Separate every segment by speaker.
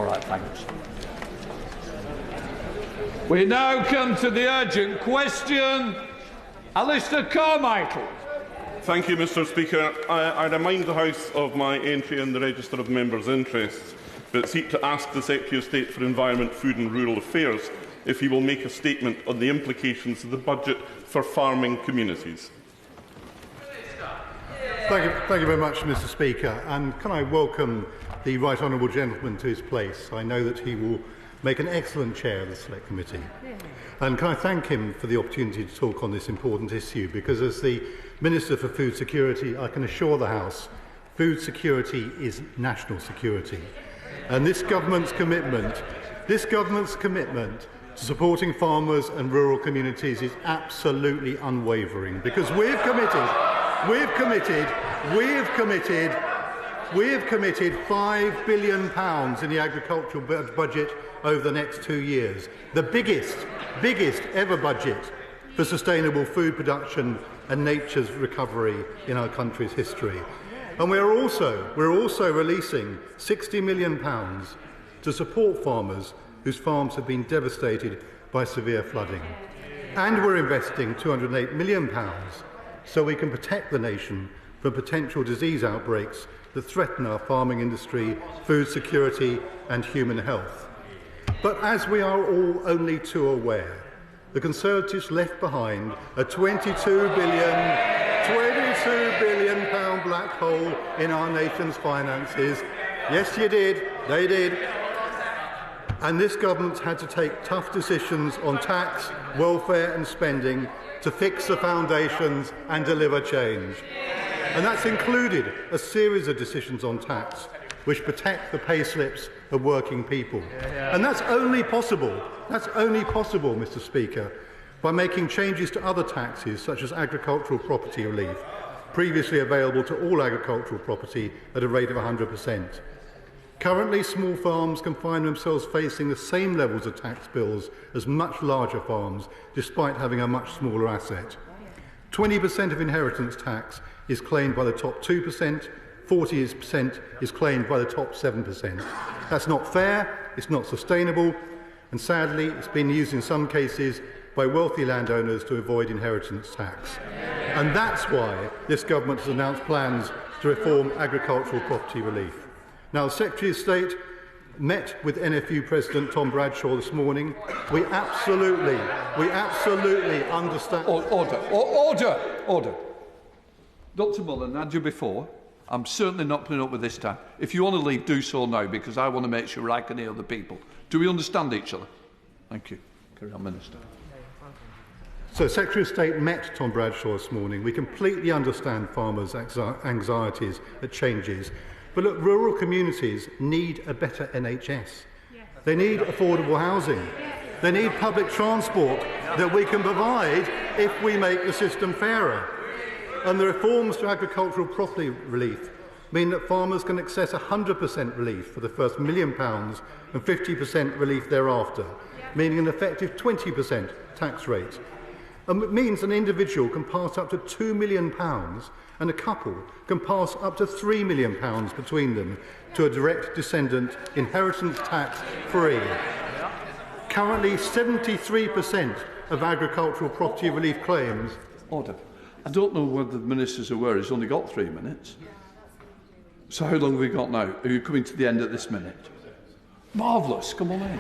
Speaker 1: All right, thanks. We now come to the urgent question. Alistair Carmichael.
Speaker 2: Thank you, Mr Speaker. I remind the House of my entry in the Register of Members' Interests, but seek to ask the Secretary of State for Environment, Food and Rural Affairs if he will make a statement on the implications of the budget for farming communities.
Speaker 3: Thank you very much, Mr Speaker. And can I welcome the Right Honourable Gentleman to his place? I know that he will make an excellent chair of the Select Committee. And can I thank him for the opportunity to talk on this important issue, because as the Minister for Food Security, I can assure the House, food security is national security. And this government's commitment to supporting farmers and rural communities is absolutely unwavering, because we've committed £5 billion in the agricultural budget over the next 2 years, the biggest ever budget for sustainable food production and nature's recovery in our country's history. And we're also releasing £60 million to support farmers whose farms have been devastated by severe flooding. And we're investing £208 million so we can protect the nation from potential disease outbreaks that threaten our farming industry, food security and human health. But as we are all only too aware, the Conservatives left behind a £22 billion black hole in our nation's finances. Yes, you did. They did. And this government's had to take tough decisions on tax, welfare and spending to fix the foundations and deliver change. And that's included a series of decisions on tax which protect the pay slips of working people. And that's only possible, Mr Speaker, by making changes to other taxes such as agricultural property relief, previously available to all agricultural property at a rate of 100%. Currently, small farms can find themselves facing the same levels of tax bills as much larger farms, despite having a much smaller asset. 20% of inheritance tax is claimed by the top 2%, 40% is claimed by the top 7%. That's not fair, it's not sustainable, and sadly, it's been used in some cases by wealthy landowners to avoid inheritance tax. And that's why this government has announced plans to reform agricultural property relief. Now, the Secretary of State met with NFU President Tom Bradshaw this morning. We absolutely understand...
Speaker 1: Order. Dr Mullen, had you before. I'm certainly not putting up with this time. If you want to leave, do so now, because I want to make sure I can hear the people. Do we understand each other? Thank you. Carry on, Minister.
Speaker 3: So, Secretary of State met Tom Bradshaw this morning. We completely understand farmers' anxieties at changes. But look, rural communities need a better NHS. They need affordable housing. They need public transport that we can provide if we make the system fairer. And the reforms to agricultural property relief mean that farmers can access 100% relief for the first £1 million and 50% relief thereafter, meaning an effective 20% tax rate. And it means an individual can pass up to £2 million and a couple can pass up to £3 million between them to a direct descendant, inheritance tax free. Currently, 73% of agricultural property relief claims...
Speaker 1: Order. I don't know whether the Minister's aware he's only got 3 minutes. So how long have we got now? Are you coming to the end of this minute? Marvellous, come on in.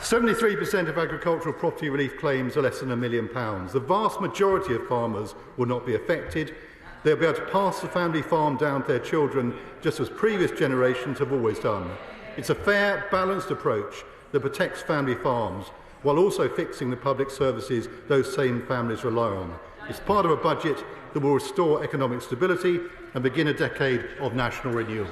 Speaker 3: 73% of agricultural property relief claims are less than £1 million. The vast majority of farmers will not be affected. They'll be able to pass the family farm down to their children, just as previous generations have always done. It's a fair, balanced approach that protects family farms, while also fixing the public services those same families rely on. It's part of a budget that will restore economic stability and begin a decade of national renewal.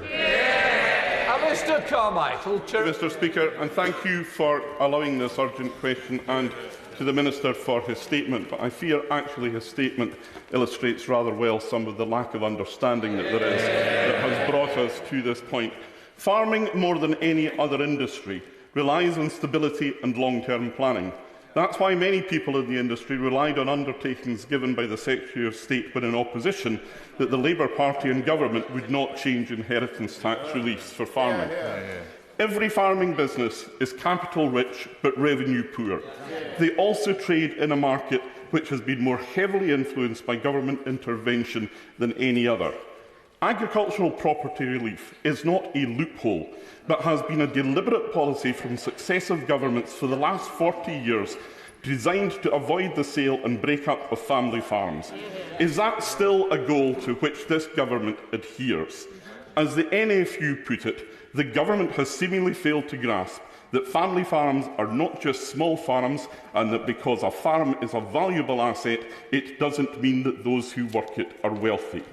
Speaker 1: Mr Carmichael.
Speaker 2: Mr Speaker, and thank you for allowing this urgent question and to the Minister for his statement. But I fear actually his statement illustrates rather well some of the lack of understanding that there is that has brought us to this point. Farming, more than any other industry, relies on stability and long-term planning. That's why many people in the industry relied on undertakings given by the Secretary of State when in opposition that the Labour Party and government would not change inheritance tax reliefs for farming. Every farming business is capital rich but revenue poor. They also trade in a market which has been more heavily influenced by government intervention than any other. Agricultural property relief is not a loophole, but has been a deliberate policy from successive governments for the last 40 years designed to avoid the sale and break-up of family farms. Is that still a goal to which this government adheres? As the NFU put it, the government has seemingly failed to grasp that family farms are not just small farms, and that because a farm is a valuable asset, it doesn't mean that those who work it are wealthy.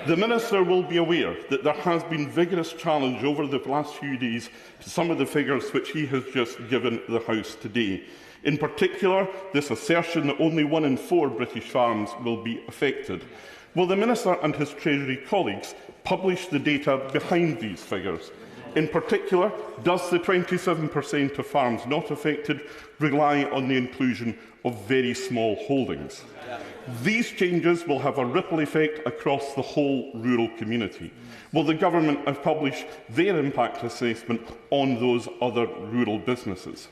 Speaker 2: The Minister will be aware that there has been vigorous challenge over the last few days to some of the figures which he has just given the House today. In particular, this assertion that only 1 in 4 British farms will be affected. Will the Minister and his Treasury colleagues publish the data behind these figures? In particular, does the 27% of farms not affected rely on the inclusion of very small holdings? These changes will have a ripple effect across the whole rural community. Will the government have published their impact assessment on those other rural businesses?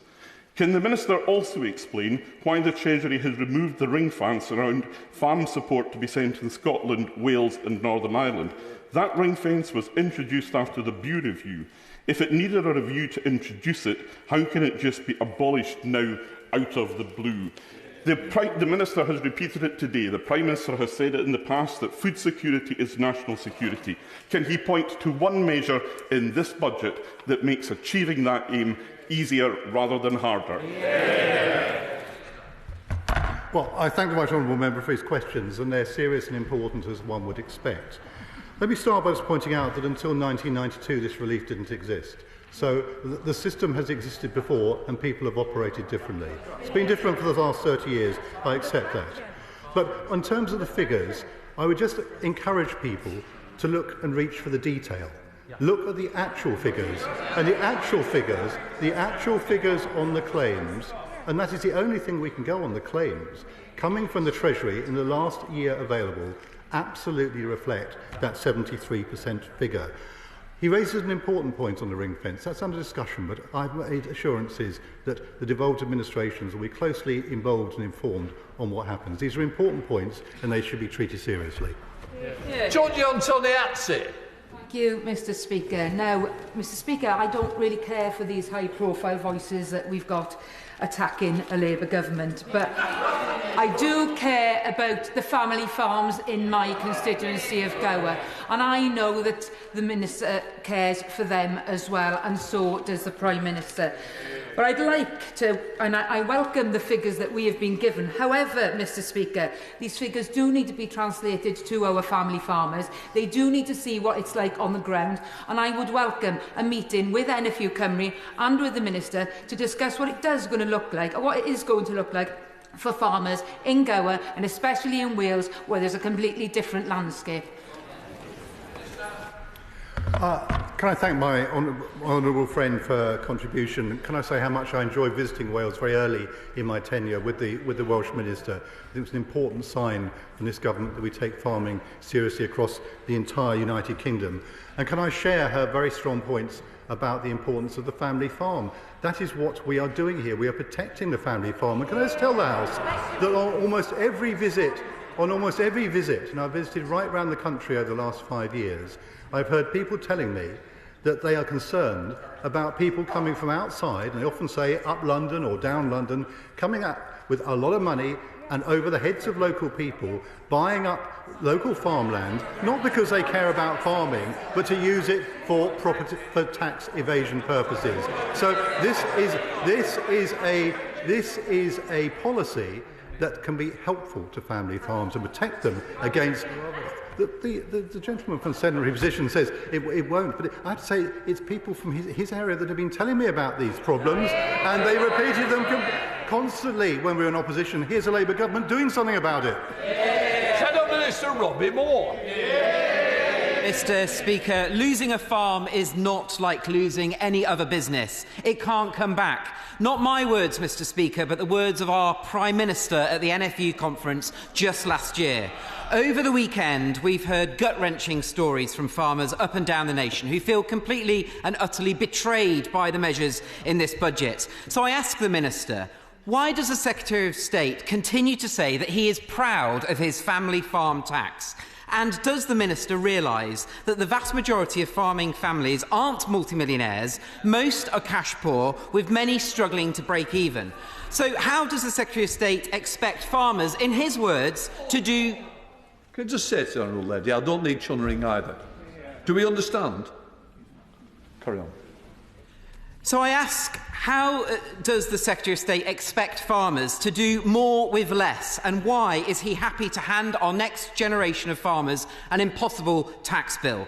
Speaker 2: Can the Minister also explain why the Treasury has removed the ring fence around farm support to be sent in Scotland, Wales and Northern Ireland? That ring fence was introduced after the Bew Review. If it needed a review to introduce it, how can it just be abolished now out of the blue? The Minister has repeated it today. The Prime Minister has said it in the past that food security is national security. Can he point to one measure in this budget that makes achieving that aim easier rather than harder?
Speaker 3: Well, I thank the Right Honourable Member for his questions, and they're serious and important as one would expect. Let me start by just pointing out that until 1992 this relief didn't exist. So the system has existed before and people have operated differently. It's been different for the last 30 years, I accept that. But in terms of the figures, I would just encourage people to look and reach for the detail. Look at the actual figures, and the actual figures on the claims, and that is the only thing we can go on, the claims, coming from the Treasury in the last year available, absolutely reflect that 73% figure. He raises an important point on the ring fence. That's under discussion, but I've made assurances that the devolved administrations will be closely involved and informed on what happens. These are important points, and they should be treated seriously.
Speaker 1: Tonia Antoniazzi.
Speaker 4: Thank you, Mr. Speaker. Now, Mr. Speaker, I don't really care for these high-profile voices that we've got attacking a Labour government, but I do care about the family farms in my constituency of Gower, and I know that the Minister cares for them as well, and so does the Prime Minister. But I'd like to, and I welcome the figures that we have been given. However, Mr. Speaker, these figures do need to be translated to our family farmers. They do need to see what it's like on the ground, and I would welcome a meeting with NFU Cymru and with the Minister to discuss what it is going to look like for farmers in Gower and especially in Wales, where there's a completely different landscape.
Speaker 3: Can I thank my honourable friend for her contribution? Can I say how much I enjoyed visiting Wales very early in my tenure with the Welsh Minister? I think it's an important sign from this government that we take farming seriously across the entire United Kingdom. And can I share her very strong points about the importance of the family farm? That is what we are doing here. We are protecting the family farm. And can I just tell the House that on almost every visit, and I've visited right around the country over the last 5 years, I've heard people telling me that they are concerned about people coming from outside, and they often say up London or down London, coming up with a lot of money and over the heads of local people, buying up local farmland, not because they care about farming, but to use it for tax evasion purposes. So this is a policy that can be helpful to family farms and protect them against. The gentleman from Sedentary Position says it won't, but I have to say it's people from his area that have been telling me about these problems, and they repeated them constantly when we were in opposition. Here's a Labour government doing something about it.
Speaker 1: Shadow Minister Robbie Moore.
Speaker 5: Mr. Speaker, losing a farm is not like losing any other business. It can't come back. Not my words, Mr. Speaker, but the words of our Prime Minister at the NFU conference just last year. Over the weekend, we've heard gut-wrenching stories from farmers up and down the nation who feel completely and utterly betrayed by the measures in this budget. So I ask the Minister, why does the Secretary of State continue to say that he is proud of his family farm tax? And does the Minister realise that the vast majority of farming families aren't multimillionaires? Most are cash poor, with many struggling to break even. So how does the Secretary of State expect farmers, in his words, to do...
Speaker 1: Can I just say to the Honourable Lady, I don't need chunnering either. Do we understand? Carry on.
Speaker 5: So I ask, how does the Secretary of State expect farmers to do more with less? And why is he happy to hand our next generation of farmers an impossible tax bill?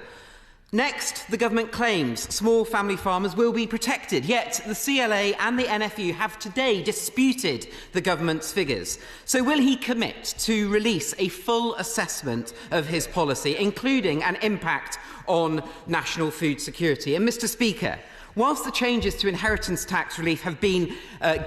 Speaker 5: Next, the government claims small family farmers will be protected, yet the CLA and the NFU have today disputed the government's figures. So will he commit to release a full assessment of his policy, including an impact on national food security? And Mr. Speaker, whilst the changes to inheritance tax relief have been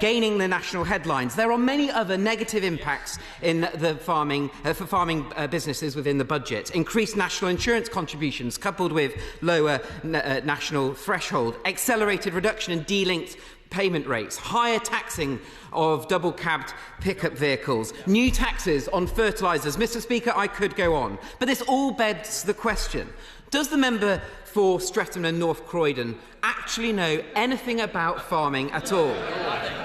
Speaker 5: gaining the national headlines, there are many other negative impacts in the for farming businesses within the budget. Increased national insurance contributions coupled with lower national threshold, accelerated reduction in de-linked payment rates, higher taxing of double-cabbed pickup vehicles, new taxes on fertilisers. Mr. Speaker, I could go on. But this all begs the question, does the member for Streatham and North Croydon actually know anything about farming at all?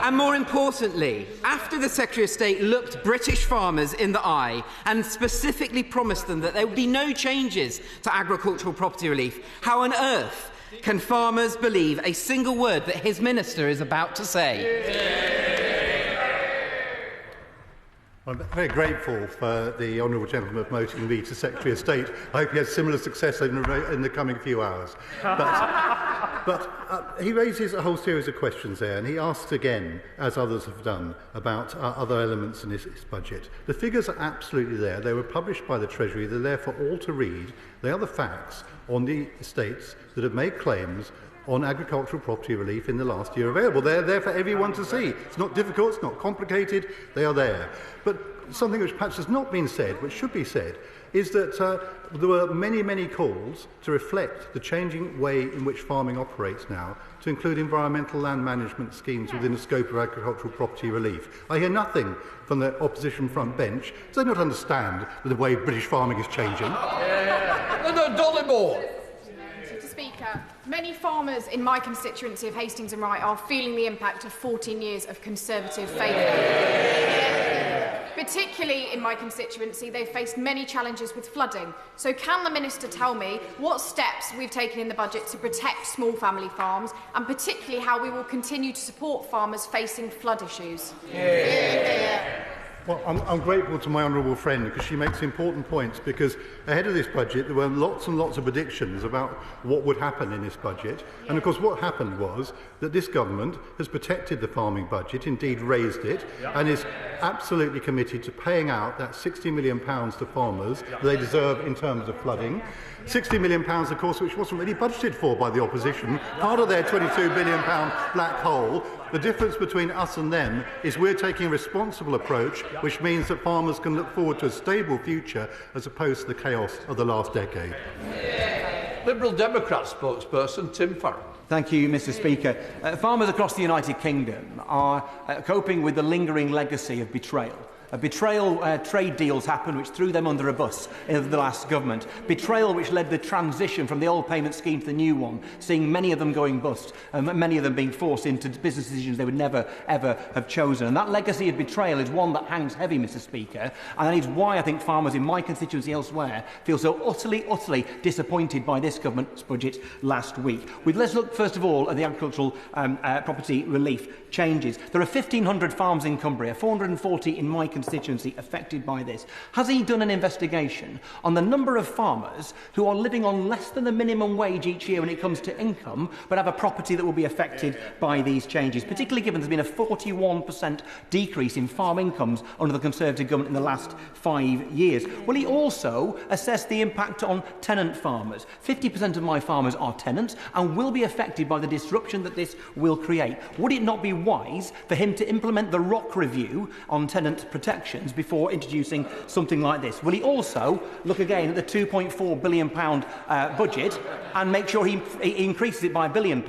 Speaker 5: And more importantly, after the Secretary of State looked British farmers in the eye and specifically promised them that there would be no changes to agricultural property relief, how on earth can farmers believe a single word that his minister is about to say?
Speaker 3: I'm very grateful for the honourable gentleman promoting me to Secretary of State. I hope he has similar success in the coming few hours. But he raises a whole series of questions there, and he asks again, as others have done, about other elements in his budget. The figures are absolutely there. They were published by the Treasury. They're there for all to read. They are the facts on the estates that have made claims on agricultural property relief in the last year available. They're there for everyone to see. It's not difficult, it's not complicated, they are there. But something which perhaps has not been said, which should be said, is that there were many, many calls to reflect the changing way in which farming operates now, to include environmental land management schemes within the scope of agricultural property relief. I hear nothing from the opposition front bench. Do they not understand the way British farming is changing?
Speaker 1: Dollimore!
Speaker 6: Speaker, many farmers in my constituency of Hastings and Wright are feeling the impact of 14 years of Conservative failure. Particularly in my constituency, they've faced many challenges with flooding. So can the Minister tell me what steps we've taken in the budget to protect small family farms, and particularly how we will continue to support farmers facing flood issues?
Speaker 3: Well, I'm grateful to my honourable friend because she makes important points, because ahead of this budget there were lots and lots of predictions about what would happen in this budget, and of course what happened was that this government has protected the farming budget, indeed raised it, and is absolutely committed to paying out that £60 million to farmers that they deserve in terms of flooding. £60 million, of course, which wasn't really budgeted for by the opposition, part of their £22 billion black hole. The difference between us and them is we're taking a responsible approach, which means that farmers can look forward to a stable future as opposed to the chaos of the last decade.
Speaker 1: Liberal Democrat spokesperson Tim Farron.
Speaker 7: Thank you, Mr. Speaker. Farmers across the United Kingdom are coping with the lingering legacy of betrayal. Betrayal trade deals happened which threw them under a bus in the last government. Betrayal which led the transition from the old payment scheme to the new one, seeing many of them going bust, and many of them being forced into business decisions they would never, ever have chosen. And that legacy of betrayal is one that hangs heavy, Mr. Speaker, and that is why I think farmers in my constituency elsewhere feel so utterly disappointed by this government's budget last week. Let's look first of all at the agricultural property relief changes. There are 1,500 farms in Cumbria, 440 in my constituency affected by this. Has he done an investigation on the number of farmers who are living on less than the minimum wage each year when it comes to income, but have a property that will be affected by these changes, particularly given there's been a 41% decrease in farm incomes under the Conservative government in the last 5 years? Will he also assess the impact on tenant farmers? 50% of my farmers are tenants and will be affected by the disruption that this will create. Would it not be wise for him to implement the ROC review on tenant protection protections before introducing something like this? Will he also look again at the £2.4 billion budget and make sure he increases it by £1 billion,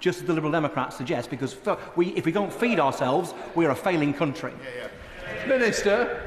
Speaker 7: just as the Liberal Democrats suggest? Because if we don't feed ourselves, we are a failing country.
Speaker 1: Minister.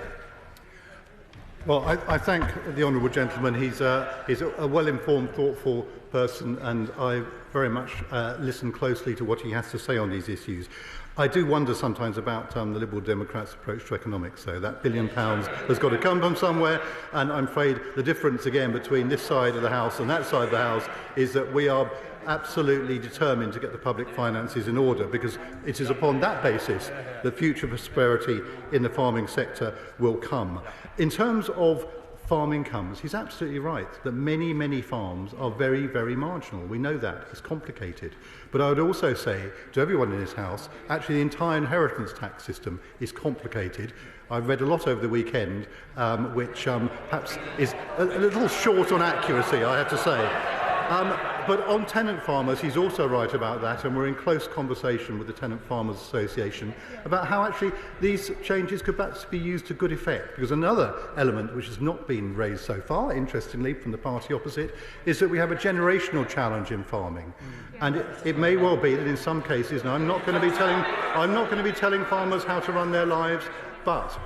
Speaker 3: Well, I thank the honourable gentleman. He's a well-informed, thoughtful person, and I very much listen closely to what he has to say on these issues. I do wonder sometimes about the Liberal Democrats' approach to economics, though. That £1 billion has got to come from somewhere, and I'm afraid the difference, again, between this side of the House and that side of the House is that we are absolutely determined to get the public finances in order, because it is upon that basis that future prosperity in the farming sector will come. In terms of farm incomes, he's absolutely right that many, many farms are very, very marginal. We know that. It's complicated. But I would also say to everyone in this House, actually the entire inheritance tax system is complicated. I've read a lot over the weekend, which perhaps is a little short on accuracy, I have to say. But on tenant farmers, he's also right about that, and we're in close conversation with the Tenant Farmers Association about how actually these changes could perhaps be used to good effect. Because another element which has not been raised so far, interestingly, from the party opposite, is that we have a generational challenge in farming. And it may well be that in some cases, and I'm not going to be telling farmers how to run their lives, but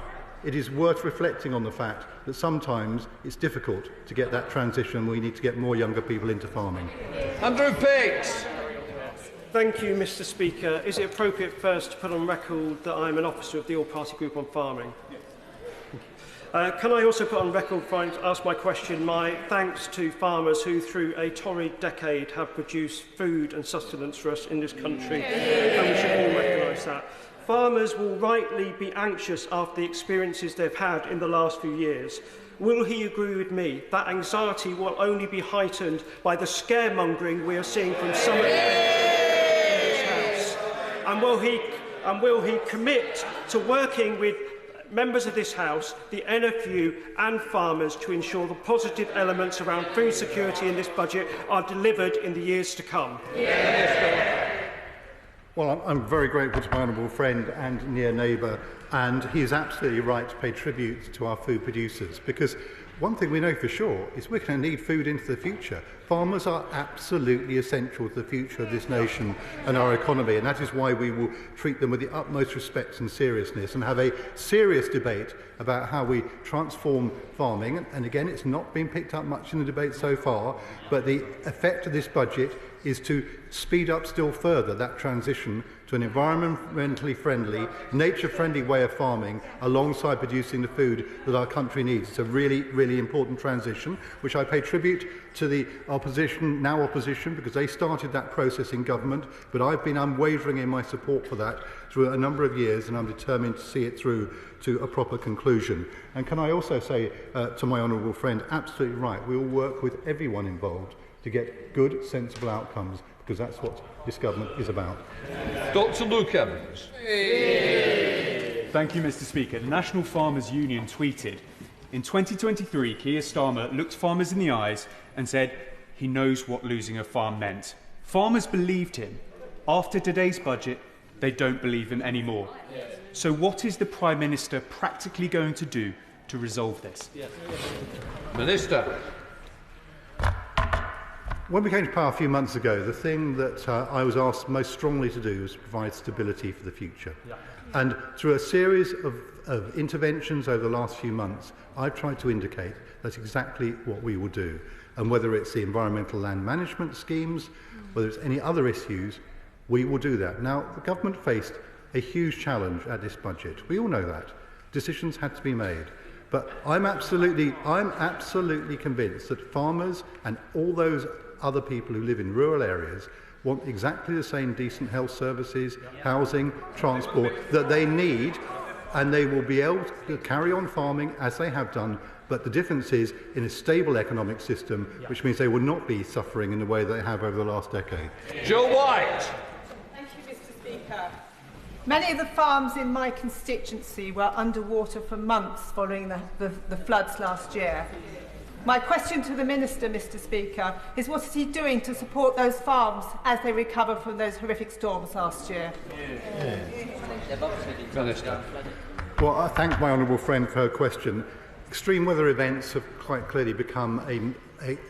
Speaker 3: it is worth reflecting on the fact that sometimes it's difficult to get that transition. We need to get more younger people into farming.
Speaker 1: Andrew Pakes.
Speaker 8: Thank you, Mr. Speaker. Is it appropriate first to put on record that I'm an officer of the All-Party Group on Farming? Can I also put on record, before I ask my question, my thanks to farmers who, through a torrid decade, have produced food and sustenance for us in this country, and we should all recognise that. Farmers will rightly be anxious after the experiences they've had in the last few years. Will he agree with me that anxiety will only be heightened by the scaremongering we are seeing from some of in this House? And will he commit to working with members of this House, the NFU and farmers to ensure the positive elements around food security in this budget are delivered in the years to come?
Speaker 3: Well, I'm very grateful to my honourable friend and near neighbour, and he is absolutely right to pay tribute to our food producers, because one thing we know for sure is we're going to need food into the future. Farmers are absolutely essential to the future of this nation and our economy, and that is why we will treat them with the utmost respect and seriousness and have a serious debate about how we transform farming. And again, it's not been picked up much in the debate so far, but the effect of this budget is to speed up still further that transition to an environmentally friendly, nature-friendly way of farming alongside producing the food that our country needs. It's a really, really important transition, which I pay tribute to the opposition, now opposition, because they started that process in government, but I've been unwavering in my support for that through a number of years, and I'm determined to see it through to a proper conclusion. And can I also say to my honourable friend, absolutely right, we will work with everyone involved to get good, sensible outcomes, because that's what this government is about.
Speaker 1: Dr. Luke Evans.
Speaker 9: Thank you, Mr. Speaker. The National Farmers Union tweeted, in 2023, Keir Starmer looked farmers in the eyes and said he knows what losing a farm meant. Farmers believed him. After today's budget, they don't believe him anymore. So what is the Prime Minister practically going to do to resolve this?
Speaker 1: Minister.
Speaker 3: When we came to power a few months ago, the thing that I was asked most strongly to do was to provide stability for the future. And through a series of interventions over the last few months, I've tried to indicate that's exactly what we will do. And whether it's the environmental land management schemes, whether it's any other issues, we will do that. Now, the government faced a huge challenge at this budget. We all know that. Decisions had to be made. But I'm absolutely convinced that farmers and all those other people who live in rural areas want exactly the same decent health services, housing, transport that they need, and they will be able to carry on farming as they have done. But the difference is in a stable economic system, which means they will not be suffering in the way they have over the last decade.
Speaker 1: Joe White.
Speaker 10: Thank you, Mr. Speaker. Many of the farms in my constituency were underwater for months following the floods last year. My question to the Minister, Mr. Speaker, is what is he doing to support those farms as they recover from those horrific storms last year?
Speaker 3: Well, Well, I thank my honourable friend for her question. Extreme weather events have quite clearly become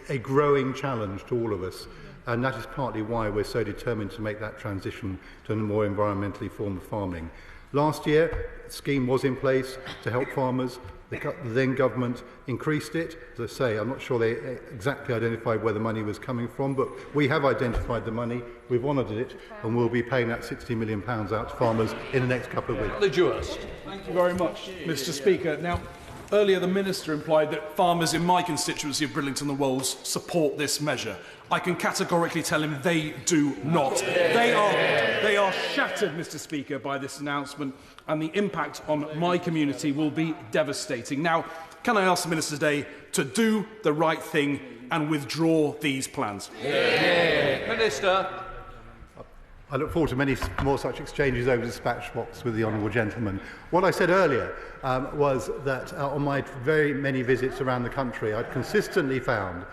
Speaker 3: a growing challenge to all of us, and that is partly why we're so determined to make that transition to a more environmentally formed farming. Last year, a scheme was in place to help farmers. The then government increased it. As I say, I'm not sure they exactly identified where the money was coming from, but we have identified the money, we've honoured it, and we'll be paying that £60 million out to farmers in the next couple of weeks.
Speaker 1: The Dewhirst.
Speaker 11: Thank you very much, Mr. Speaker. Now, earlier the Minister implied that farmers in my constituency of Bridlington and Wolds support this measure. I can categorically tell him they do not. They are shattered, Mr. Speaker, by this announcement, and the impact on my community will be devastating. Now, can I ask the Minister today to do the right thing and withdraw these plans?
Speaker 1: Minister.
Speaker 3: I look forward to many more such exchanges over the dispatch box with the honourable gentleman. What I said earlier was that on my very many visits around the country, I'd consistently found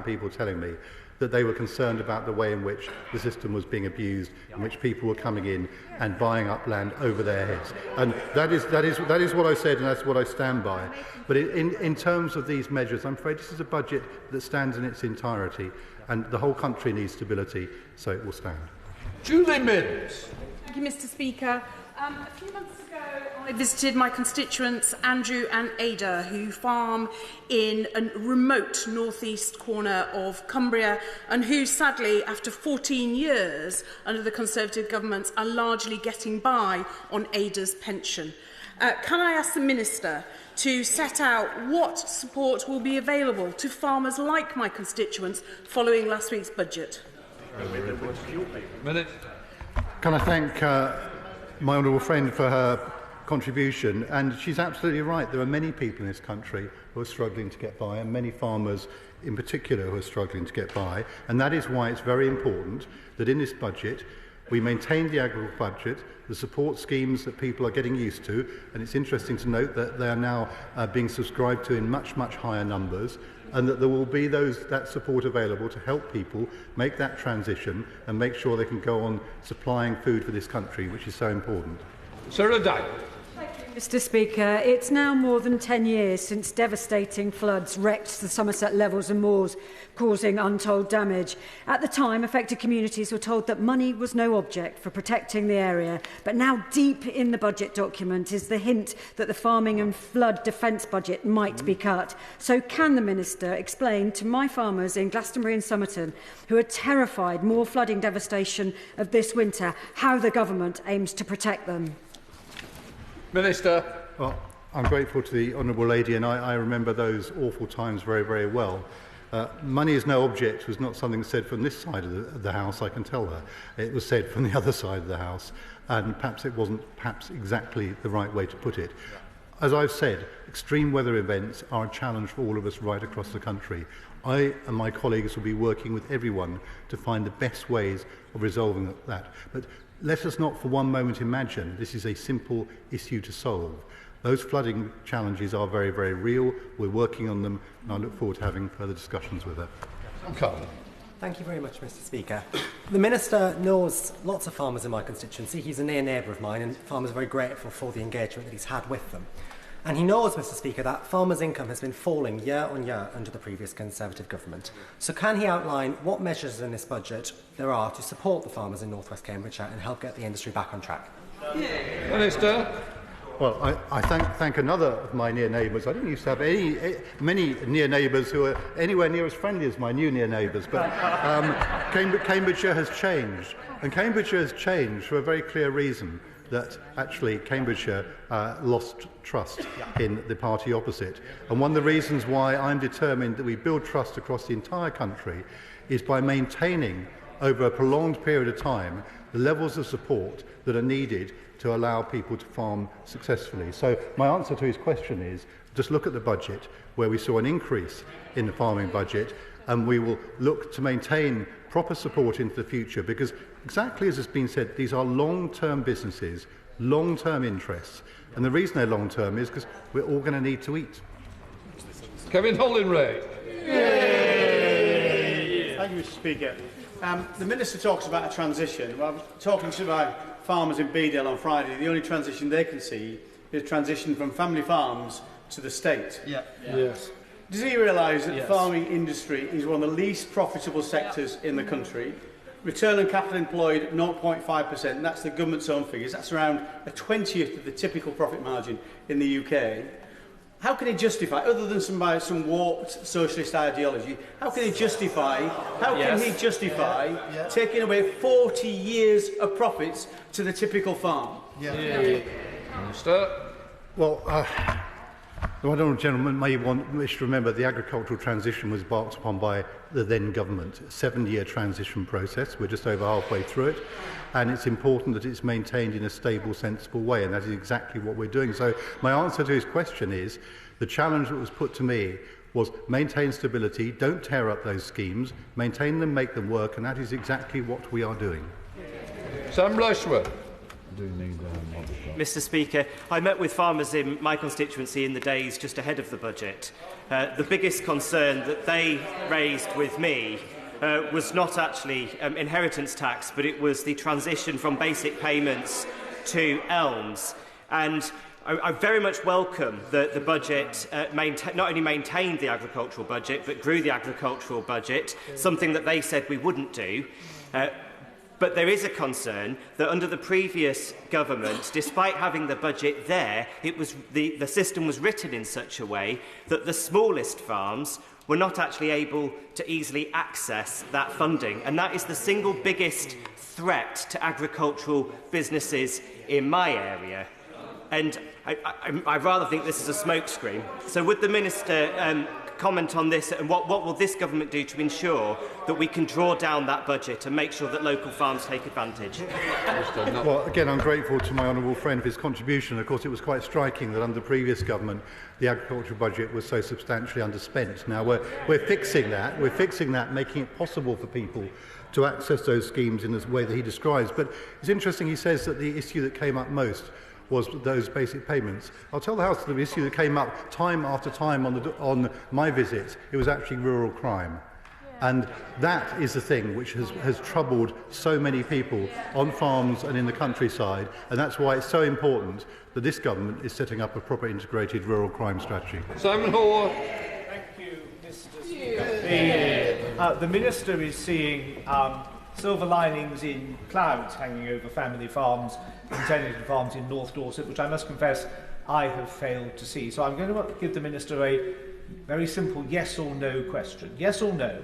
Speaker 3: people telling me that they were concerned about the way in which the system was being abused, in which people were coming in and buying up land over their heads. And that is what I said, and that's what I stand by. But in terms of these measures, I'm afraid this is a budget that stands in its entirety, and the whole country needs stability, so it will stand.
Speaker 1: Julie Minns.
Speaker 12: Thank you, Mr. Speaker. A few months ago, I visited my constituents, Andrew and Ada, who farm in a remote northeast corner of Cumbria and who, sadly, after 14 years under the Conservative government, are largely getting by on Ada's pension. Can I ask the Minister to set out what support will be available to farmers like my constituents following last week's budget?
Speaker 3: Can I thank my honourable friend for her contribution? And she's absolutely right. There are many people in this country who are struggling to get by, and many farmers in particular who are struggling to get by. And that is why it's very important that in this budget we maintain the agricultural budget, the support schemes that people are getting used to, and it's interesting to note that they are now being subscribed to in much, much higher numbers, and that there will be that support available to help people make that transition and make sure they can go on supplying food for this country, which is so important.
Speaker 1: Sarah Dyke.
Speaker 13: Mr. Speaker, it's now more than 10 years since devastating floods wrecked the Somerset levels and moors, causing untold damage. At the time, affected communities were told that money was no object for protecting the area, but now deep in the budget document is the hint that the farming and flood defence budget might be cut. So can the Minister explain to my farmers in Glastonbury and Somerton, who are terrified more flooding devastation of this winter, how the government aims to protect them?
Speaker 1: Minister.
Speaker 3: Well, I'm grateful to the honourable lady, and I remember those awful times very, very well. Money is no object was not something said from this side of the House, I can tell her. It was said from the other side of the House, and perhaps it wasn't exactly the right way to put it. As I've said, extreme weather events are a challenge for all of us right across the country. I and my colleagues will be working with everyone to find the best ways of resolving that. But let us not for one moment imagine this is a simple issue to solve. Those flooding challenges are very, very real. We're working on them, and I look forward to having further discussions with her.
Speaker 14: Thank you very much, Mr. Speaker. The Minister knows lots of farmers in my constituency. He's a near neighbour of mine, and farmers are very grateful for the engagement that he's had with them. And he knows, Mr. Speaker, that farmers' income has been falling year on year under the previous Conservative government. So can he outline what measures in this budget there are to support the farmers in North West Cambridgeshire and help get the industry back on track?
Speaker 1: Minister.
Speaker 3: Well, I thank another of my near neighbours. I didn't used to have many near neighbours who are anywhere near as friendly as my new near neighbours, but Cambridgeshire has changed. And Cambridgeshire has changed for a very clear reason, that actually Cambridgeshire lost trust in the party opposite. And one of the reasons why I'm determined that we build trust across the entire country is by maintaining, over a prolonged period of time, the levels of support that are needed to allow people to farm successfully. So my answer to his question is, just look at the budget, where we saw an increase in the farming budget, and we will look to maintain proper support into the future, because exactly as has been said, these are long-term businesses, long-term interests, and the reason they're long-term is because we're all going to need to eat.
Speaker 1: Kevin Hollingray.
Speaker 15: Thank you, Mr. Speaker. The Minister talks about a transition. Well, I was talking to my farmers in Beedale on Friday. The only transition they can see is transition from family farms to the state.
Speaker 11: Yes.
Speaker 15: Does he realise that the farming industry is one of the least profitable sectors in the country? Return on capital employed 0.5%, and that's the government's own figures. That's around a 20th of the typical profit margin in the UK. How can he justify, other than some warped socialist ideology, how can he justify taking away 40 years of profits to the typical farm?
Speaker 1: Minister.
Speaker 3: Well, the honourable gentleman may wish to remember the agricultural transition was embarked upon by the then government. A 7-year transition process. We're just over halfway through it, and it's important that it's maintained in a stable, sensible way, and that is exactly what we're doing. So my answer to his question is, the challenge that was put to me was maintain stability, don't tear up those schemes, maintain them, make them work, and that is exactly what we are doing.
Speaker 1: Sam Blashworth.
Speaker 16: Mr Speaker, I met with farmers in my constituency in the days just ahead of the budget. The biggest concern that they raised with me was not actually inheritance tax, but it was the transition from basic payments to ELMs. And I very much welcome that the budget not only maintained the agricultural budget, but grew the agricultural budget, something that they said we wouldn't do. But there is a concern that under the previous government, despite having the budget there, the system was written in such a way that the smallest farms were not actually able to easily access that funding. And that is the single biggest threat to agricultural businesses in my area. And I rather think this is a smokescreen. So would the Minister comment on this, and what will this government do to ensure that we can draw down that budget and make sure that local farms take advantage?
Speaker 3: Well, again, I'm grateful to my honourable friend for his contribution. Of course, it was quite striking that under the previous government, the agricultural budget was so substantially underspent. Now, we're fixing that. We're fixing that, making it possible for people to access those schemes in the way that he describes. But it's interesting, he says that the issue that came up most was those basic payments. I'll tell the House that the issue that came up time after time on my visits, it was actually rural crime. And that is the thing which has troubled so many people on farms and in the countryside, and that's why it's so important that this government is setting up a proper integrated rural crime strategy.
Speaker 1: Simon Hoare.
Speaker 17: Thank you, Mr Speaker. The Minister is seeing silver linings in clouds hanging over family farms and tenanted farms in North Dorset, which I must confess I have failed to see. So I'm going to give the Minister a very simple yes or no question. Yes or no?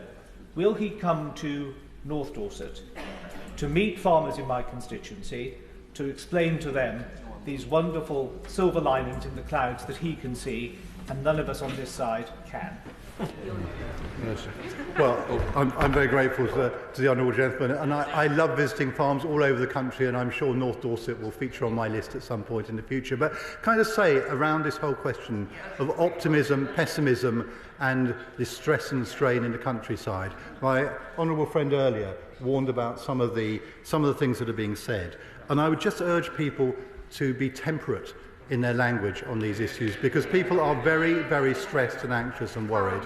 Speaker 17: Will he come to North Dorset to meet farmers in my constituency, to explain to them these wonderful silver linings in the clouds that he can see and none of us on this side can?
Speaker 3: Well, I'm very grateful to the honourable gentleman, and I love visiting farms all over the country, and I'm sure North Dorset will feature on my list at some point in the future. But can I just say, around this whole question of optimism, pessimism, and this stress and strain in the countryside, my honourable friend earlier warned about some of the things that are being said, and I would just urge people to be temperate in their language on these issues, because people are very, very stressed and anxious and worried.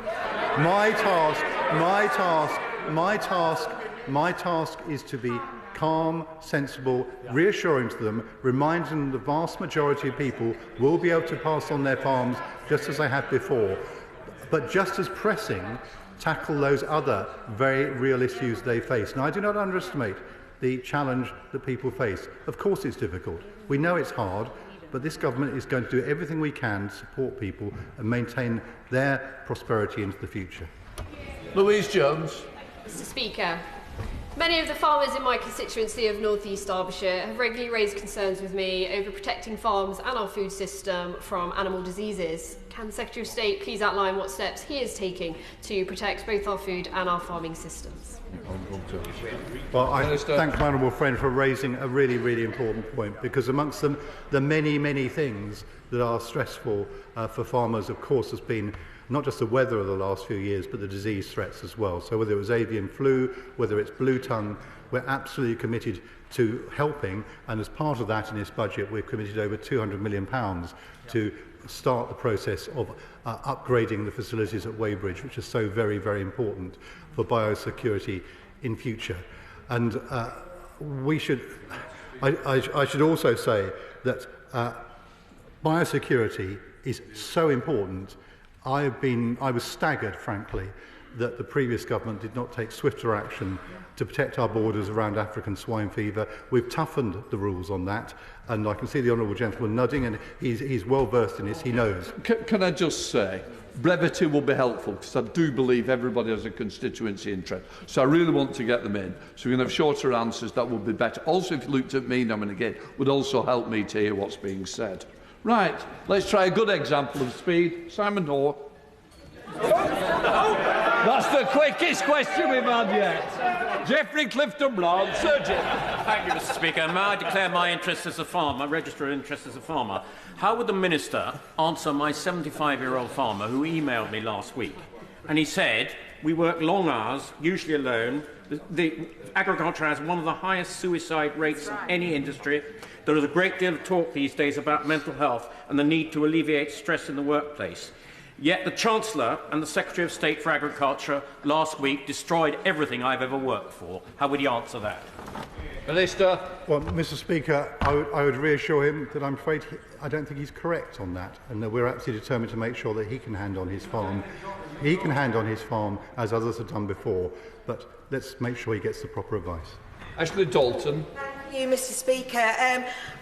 Speaker 3: My task is to be calm, sensible, reassuring to them, reminding them the vast majority of people will be able to pass on their farms just as they have before, but just as pressing, tackle those other very real issues they face. Now, I do not underestimate the challenge that people face. Of course it's difficult. We know it's hard, but this government is going to do everything we can to support people and maintain their prosperity into the future.
Speaker 1: Louise Jones.
Speaker 18: Mr Speaker, many of the farmers in my constituency of North East Derbyshire have regularly raised concerns with me over protecting farms and our food system from animal diseases. Can the Secretary of State please outline what steps he is taking to protect both our food and our farming systems?
Speaker 3: Well, I thank my honourable friend for raising a really, really important point, because amongst them, the many, many things that are stressful for farmers, of course, has been not just the weather of the last few years, but the disease threats as well. So whether it was avian flu, whether it's blue tongue, we're absolutely committed to helping, and as part of that in this budget, we've committed over £200 million to start the process of upgrading the facilities at Weybridge, which is so very, very important for biosecurity in future. And I should also say that biosecurity is so important. I was staggered, frankly, that the previous government did not take swifter action to protect our borders around African swine fever. We've toughened the rules on that, and I can see the honourable gentleman nodding, and he's well versed in this, he knows.
Speaker 1: Can I just say, brevity will be helpful, because I do believe everybody has a constituency interest, so I really want to get them in. So we can have shorter answers, that would be better. Also, if you looked at me now and again, would also help me to hear what's being said. Right, let's try a good example of speed. Simon Hoare. That's the quickest question we've had yet. Geoffrey Clifton Brown, Surgeon.
Speaker 19: Thank you, Mr. Speaker. May I declare my interest as a farmer, register of interest as a farmer? How would the Minister answer my 75-year-old farmer who emailed me last week? And he said, we work long hours, usually alone. The agriculture has one of the highest suicide rates in any industry. There is a great deal of talk these days about mental health and the need to alleviate stress in the workplace. Yet the Chancellor and the Secretary of State for Agriculture last week destroyed everything I've ever worked for. How would he answer that?
Speaker 1: Minister.
Speaker 3: Well, Mr. Speaker, I would reassure him that I'm afraid I don't think he's correct on that, and that we're absolutely determined to make sure that he can hand on his farm. He can hand on his farm as others have done before, but let's make sure he gets the proper advice.
Speaker 1: Ashley Dalton.
Speaker 20: Thank you, Mr. Speaker.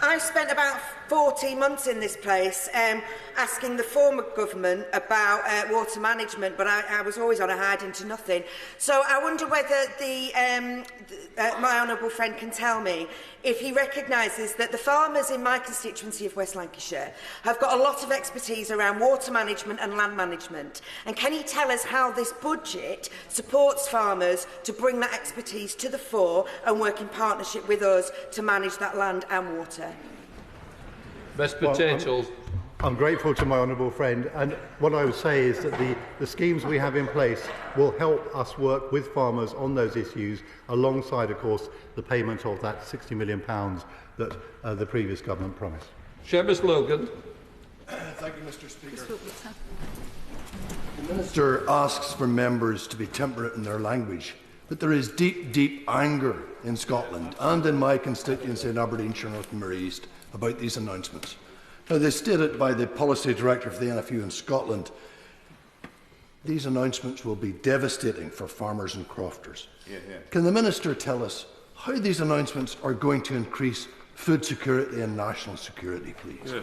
Speaker 20: I've spent about 14 months in this place asking the former government about water management, but I was always on a hide into nothing. So I wonder whether my honourable friend can tell me if he recognises that the farmers in my constituency of West Lancashire have got a lot of expertise around water management and land management. And can he tell us how this budget supports farmers to bring that expertise to the fore and work in partnership with us to manage that land and water?
Speaker 1: Best potatoes.
Speaker 3: Well, I'm grateful to my honourable friend, and what I would say is that the schemes we have in place will help us work with farmers on those issues, alongside, of course, the payment of that £60 million that the previous government promised.
Speaker 1: Seamus Logan.
Speaker 21: Thank you, Mr. Speaker. The Minister asks for members to be temperate in their language, but there is deep, deep anger in Scotland and in my constituency in Aberdeenshire, North East, about these announcements. Now, they stated by the Policy Director for the NFU in Scotland, these announcements will be devastating for farmers and crofters. Can the Minister tell us how these announcements are going to increase food security and national security, please?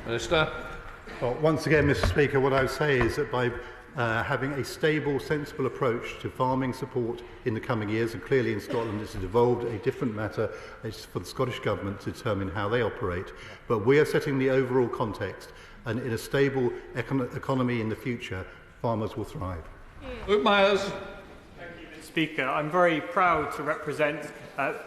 Speaker 1: Minister.
Speaker 3: Well, once again, Mr. Speaker, what I would say is that by having a stable, sensible approach to farming support in the coming years, and clearly in Scotland this has evolved a different matter. It's for the Scottish Government to determine how they operate, but we are setting the overall context, and in a stable economy in the future, farmers will thrive.
Speaker 1: Luke Myers.
Speaker 22: Thank you, Mr. Speaker. I'm very proud to represent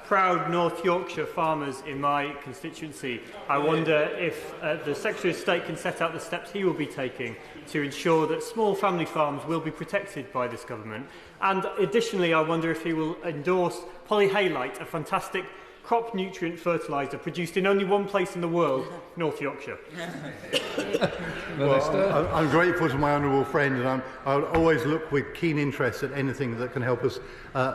Speaker 22: proud North Yorkshire farmers in my constituency. I wonder if the Secretary of State can set out the steps he will be taking to ensure that small family farms will be protected by this government. And additionally, I wonder if he will endorse polyhalite, a fantastic crop nutrient fertiliser produced in only one place in the world, North Yorkshire.
Speaker 3: Well, I'm grateful to my honourable friend, and I'll always look with keen interest at anything that can help us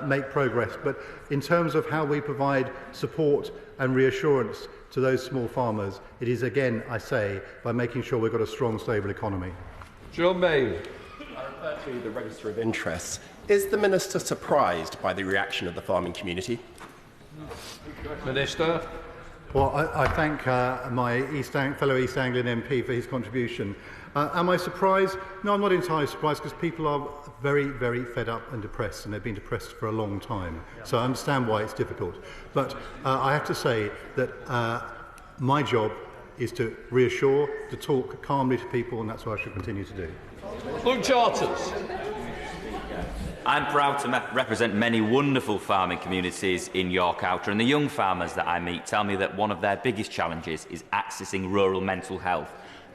Speaker 3: make progress. But in terms of how we provide support and reassurance to those small farmers, it is, again, I say, by making sure we've got a strong, stable economy.
Speaker 1: John May.
Speaker 23: I refer to the Register of Interests. Is the Minister surprised by the reaction of the farming community?
Speaker 1: Minister.
Speaker 3: Well, I thank my fellow East Anglian MP for his contribution. Am I surprised? No, I'm not entirely surprised, because people are very, very fed up and depressed, and they've been depressed for a long time. So I understand why it's difficult. But I have to say that my job is to reassure, to talk calmly to people, and that's what I should continue to do.
Speaker 1: Luke Charters.
Speaker 24: I'm proud to represent many wonderful farming communities in York Outer, and the young farmers that I meet tell me that one of their biggest challenges is accessing rural mental health.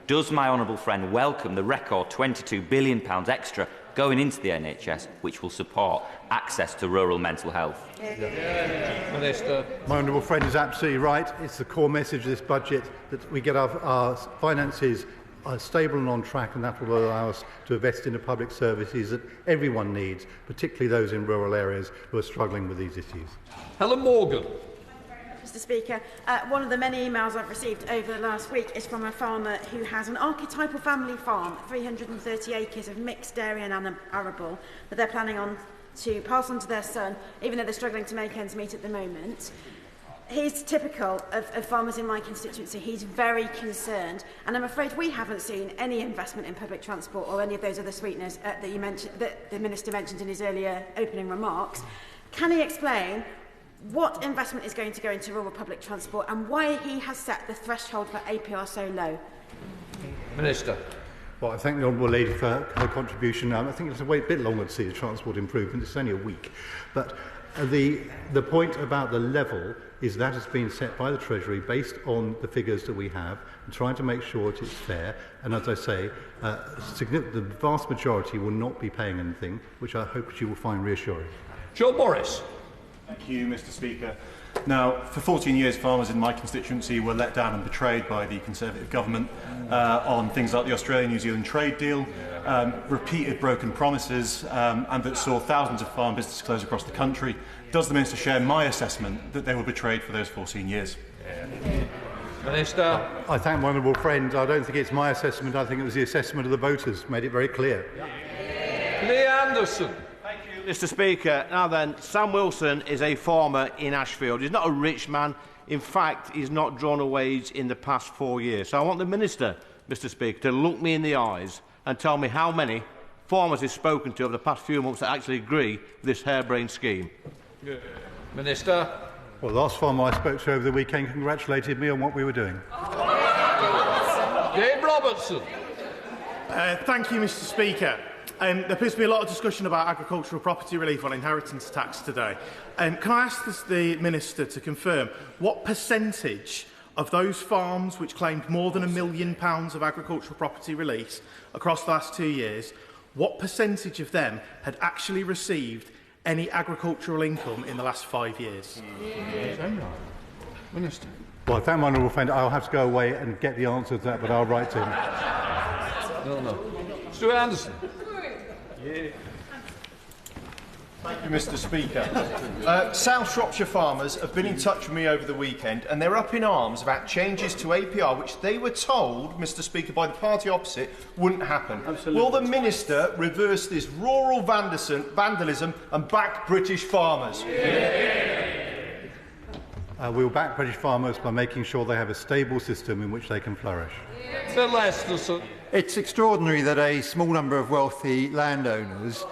Speaker 24: Does my honourable friend welcome the record £22 billion extra going into the NHS, which will support access to rural mental health?
Speaker 1: Minister.
Speaker 3: My honourable friend is absolutely right. It's the core message of this budget that we get our finances stable and on track, and that will allow us to invest in the public services that everyone needs, particularly those in rural areas who are struggling with these issues.
Speaker 1: Helen Morgan.
Speaker 2: Mr Speaker. One of the many emails I've received over the last week is from a farmer who has an archetypal family farm, 330 acres of mixed dairy and arable, that they're planning on to pass on to their son, even though they're struggling to make ends meet at the moment. He's typical of farmers in my constituency. He's very concerned, and I'm afraid we haven't seen any investment in public transport or any of those other sweeteners that the Minister mentioned in his earlier opening remarks. Can he explain what investment is going to go into rural public transport and why he has set the threshold for APR so low?
Speaker 1: Minister.
Speaker 3: Well, I thank the Honourable Lady for her contribution. I think it's a bit longer to see the transport improvement. It's only a week. But the point about the level is that has been set by the Treasury based on the figures that we have and trying to make sure that it's fair. And as I say, the vast majority will not be paying anything, which I hope that you will find reassuring.
Speaker 1: John Morris.
Speaker 4: Thank you, Mr Speaker. Now, for 14 years, farmers in my constituency were let down and betrayed by the Conservative government on things like the Australia-New Zealand trade deal, repeated broken promises, and that saw thousands of farm businesses close across the country. Does the Minister share my assessment that they were betrayed for those 14 years?
Speaker 1: Minister.
Speaker 3: I thank my honourable friend. I don't think it's my assessment. I think it was the assessment of the voters. Made it very clear.
Speaker 1: Lee Anderson.
Speaker 5: Mr Speaker, now then, Sam Wilson is a farmer in Ashfield. He's not a rich man. In fact, he's not drawn a wage in the past 4 years. So I want the Minister, Mr Speaker, to look me in the eyes and tell me how many farmers he's spoken to over the past few months that actually agree with this harebrained scheme.
Speaker 1: Minister.
Speaker 3: Well, the last farmer I spoke to over the weekend congratulated me on what we were doing.
Speaker 1: Dave Robertson.
Speaker 6: Thank you, Mr Speaker. There appears to be a lot of discussion about agricultural property relief on inheritance tax today. Can I ask the Minister to confirm what percentage of those farms which claimed more than £1 million of agricultural property relief across the last 2 years, what percentage of them had actually received any agricultural income in the last 5 years?
Speaker 1: Minister.
Speaker 3: Well, I thank my honourable friend. I'll have to go away and get the answer to that, but I'll write to him.
Speaker 1: No. Stuart Anderson.
Speaker 25: Thank you, Mr Speaker. South Shropshire farmers have been in touch with me over the weekend and they're up in arms about changes to APR which they were told, Mr Speaker, by the party opposite wouldn't happen. Absolutely. Will the Minister reverse this rural vandalism and back British farmers?
Speaker 3: We will back British farmers by making sure they have a stable system in which they can flourish.
Speaker 26: It's extraordinary that a small number of wealthy landowners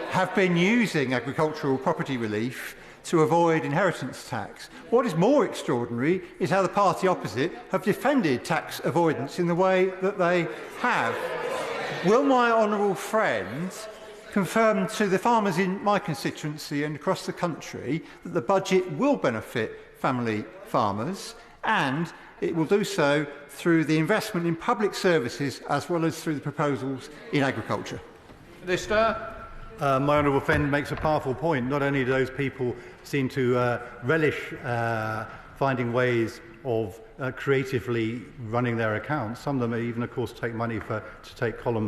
Speaker 26: have been using agricultural property relief to avoid inheritance tax. What is more extraordinary is how the party opposite have defended tax avoidance in the way that they have. Will my honourable friend confirm to the farmers in my constituency and across the country that the budget will benefit family farmers and it will do so through the investment in public services as well as through the proposals in agriculture?
Speaker 1: Minister.
Speaker 3: My honourable friend makes a powerful point. Not only do those people seem to relish finding ways of creatively running their accounts, some of them even, of course, take money to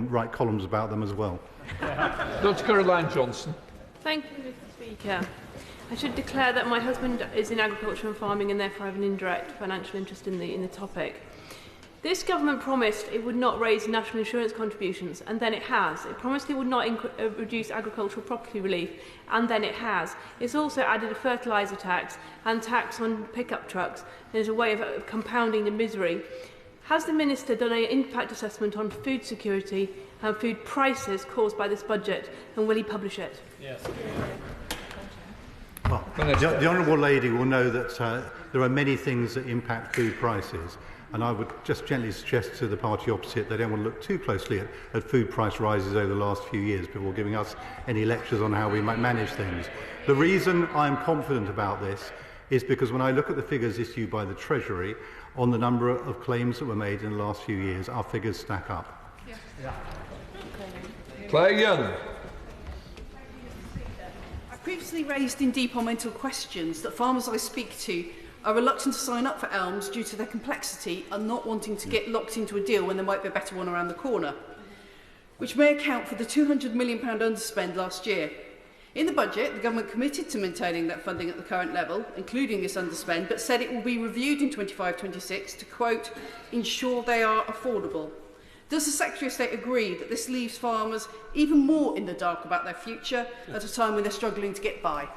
Speaker 3: write columns about them as well.
Speaker 1: Dr. Caroline Johnson.
Speaker 27: Thank you, Mr Speaker. I should declare that my husband is in agriculture and farming and therefore have an indirect financial interest in the topic. This government promised it would not raise national insurance contributions, and then it has. It promised it would not reduce agricultural property relief, and then it has. It's also added a fertiliser tax and tax on pickup trucks as a way of compounding the misery. Has the Minister done an impact assessment on food security and food prices caused by this budget, and will he publish it?
Speaker 3: Yes. Well, the honourable lady will know that there are many things that impact food prices, and I would just gently suggest to the party opposite they don't want to look too closely at food price rises over the last few years before giving us any lectures on how we might manage things. The reason I'm confident about this is because when I look at the figures issued by the Treasury on the number of claims that were made in the last few years, our figures stack up.
Speaker 1: Yeah. Claire Young.
Speaker 28: Previously raised in departmental questions that farmers I speak to are reluctant to sign up for ELMS due to their complexity and not wanting to get locked into a deal when there might be a better one around the corner, which may account for the £200 million underspend last year. In the budget, the government committed to maintaining that funding at the current level, including this underspend, but said it will be reviewed in 25-26 to, quote, ensure they are affordable. Does the Secretary of State agree that this leaves farmers even more in the dark about their future at a time when they're struggling to get by?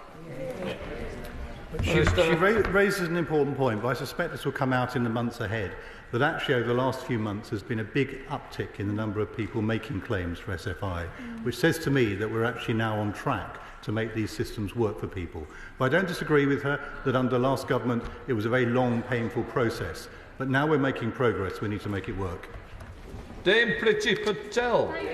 Speaker 3: She raises an important point, but I suspect this will come out in the months ahead, that actually over the last few months there's been a big uptick in the number of people making claims for SFI, which says to me that we're actually now on track to make these systems work for people. But I don't disagree with her that under last government it was a very long, painful process. But now we're making progress, we need to make it work.
Speaker 1: Dame Priti Patel.
Speaker 7: Can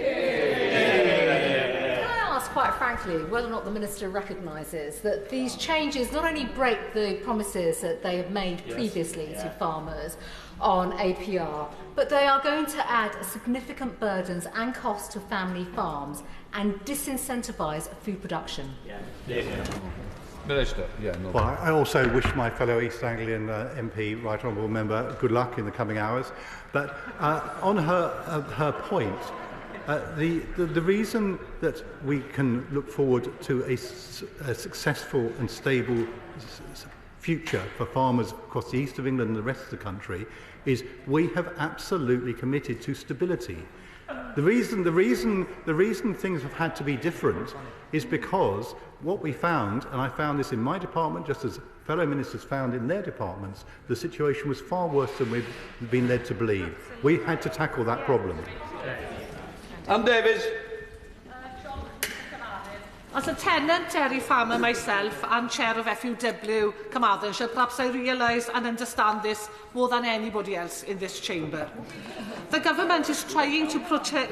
Speaker 7: I ask, quite frankly, whether or not the Minister recognises that these changes not only break the promises that they have made previously to farmers on APR, but they are going to add significant burdens and costs to family farms and disincentivise food production.
Speaker 1: Minister,
Speaker 3: Well, I also wish my fellow East Anglian MP, Right Honourable Member, good luck in the coming hours. But on her point, the reason that we can look forward to a successful and stable future for farmers across the east of England and the rest of the country is we have absolutely committed to stability. The reason things have had to be different is because what we found, and I found this in my department just as fellow ministers found in their departments, the situation was far worse than we've been led to believe. We had to tackle that problem.
Speaker 1: Anne Davies.
Speaker 8: As a tenant dairy farmer myself and chair of FUW Carmarthenshire, perhaps I realise and understand this more than anybody else in this chamber. The government is trying to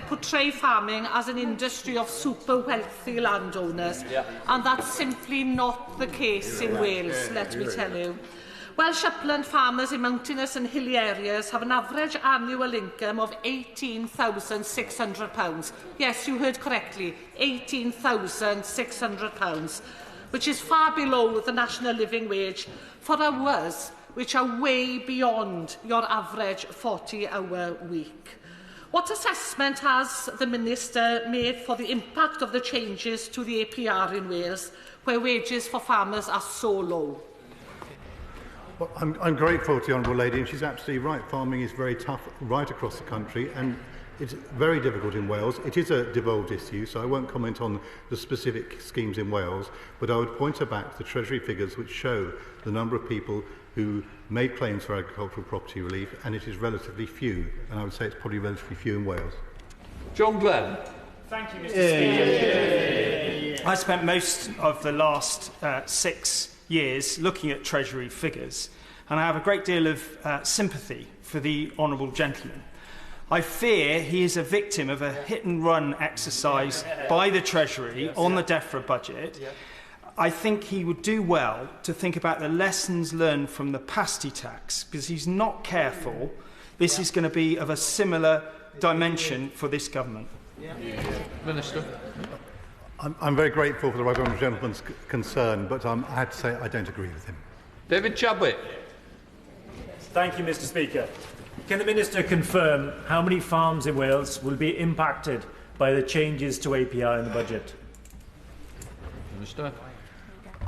Speaker 8: portray farming as an industry of super wealthy landowners, and that's simply not the case in Wales, let me tell you. Welsh upland farmers in mountainous and hilly areas have an average annual income of £18,600. Yes, you heard correctly, £18,600, which is far below the national living wage for hours which are way beyond your average 40-hour week. What assessment has the Minister made for the impact of the changes to the APR in Wales, where wages for farmers are so low?
Speaker 3: Well, I'm grateful to the Honourable Lady, and she's absolutely right. Farming is very tough right across the country, and it's very difficult in Wales. It is a devolved issue, so I won't comment on the specific schemes in Wales, but I would point her back to the Treasury figures which show the number of people who made claims for agricultural property relief, and it is relatively few, and I would say it's probably relatively few in Wales.
Speaker 1: John Glenn.
Speaker 22: Thank you, Mr. Speaker. I spent most of the last 6 years looking at Treasury figures, and I have a great deal of sympathy for the honourable gentleman. I fear he is a victim of a hit-and-run exercise by the Treasury on the DEFRA budget. I think he would do well to think about the lessons learned from the pasty tax, because he's not careful. This is going to be of a similar dimension for this government.
Speaker 1: Minister.
Speaker 3: I'm very grateful for the right honourable gentleman's concern, but I have to say I don't agree with him.
Speaker 1: David Chadwick.
Speaker 22: Thank you, Mr. Speaker. Can the Minister confirm how many farms in Wales will be impacted by the changes to APR in the budget?
Speaker 1: Minister.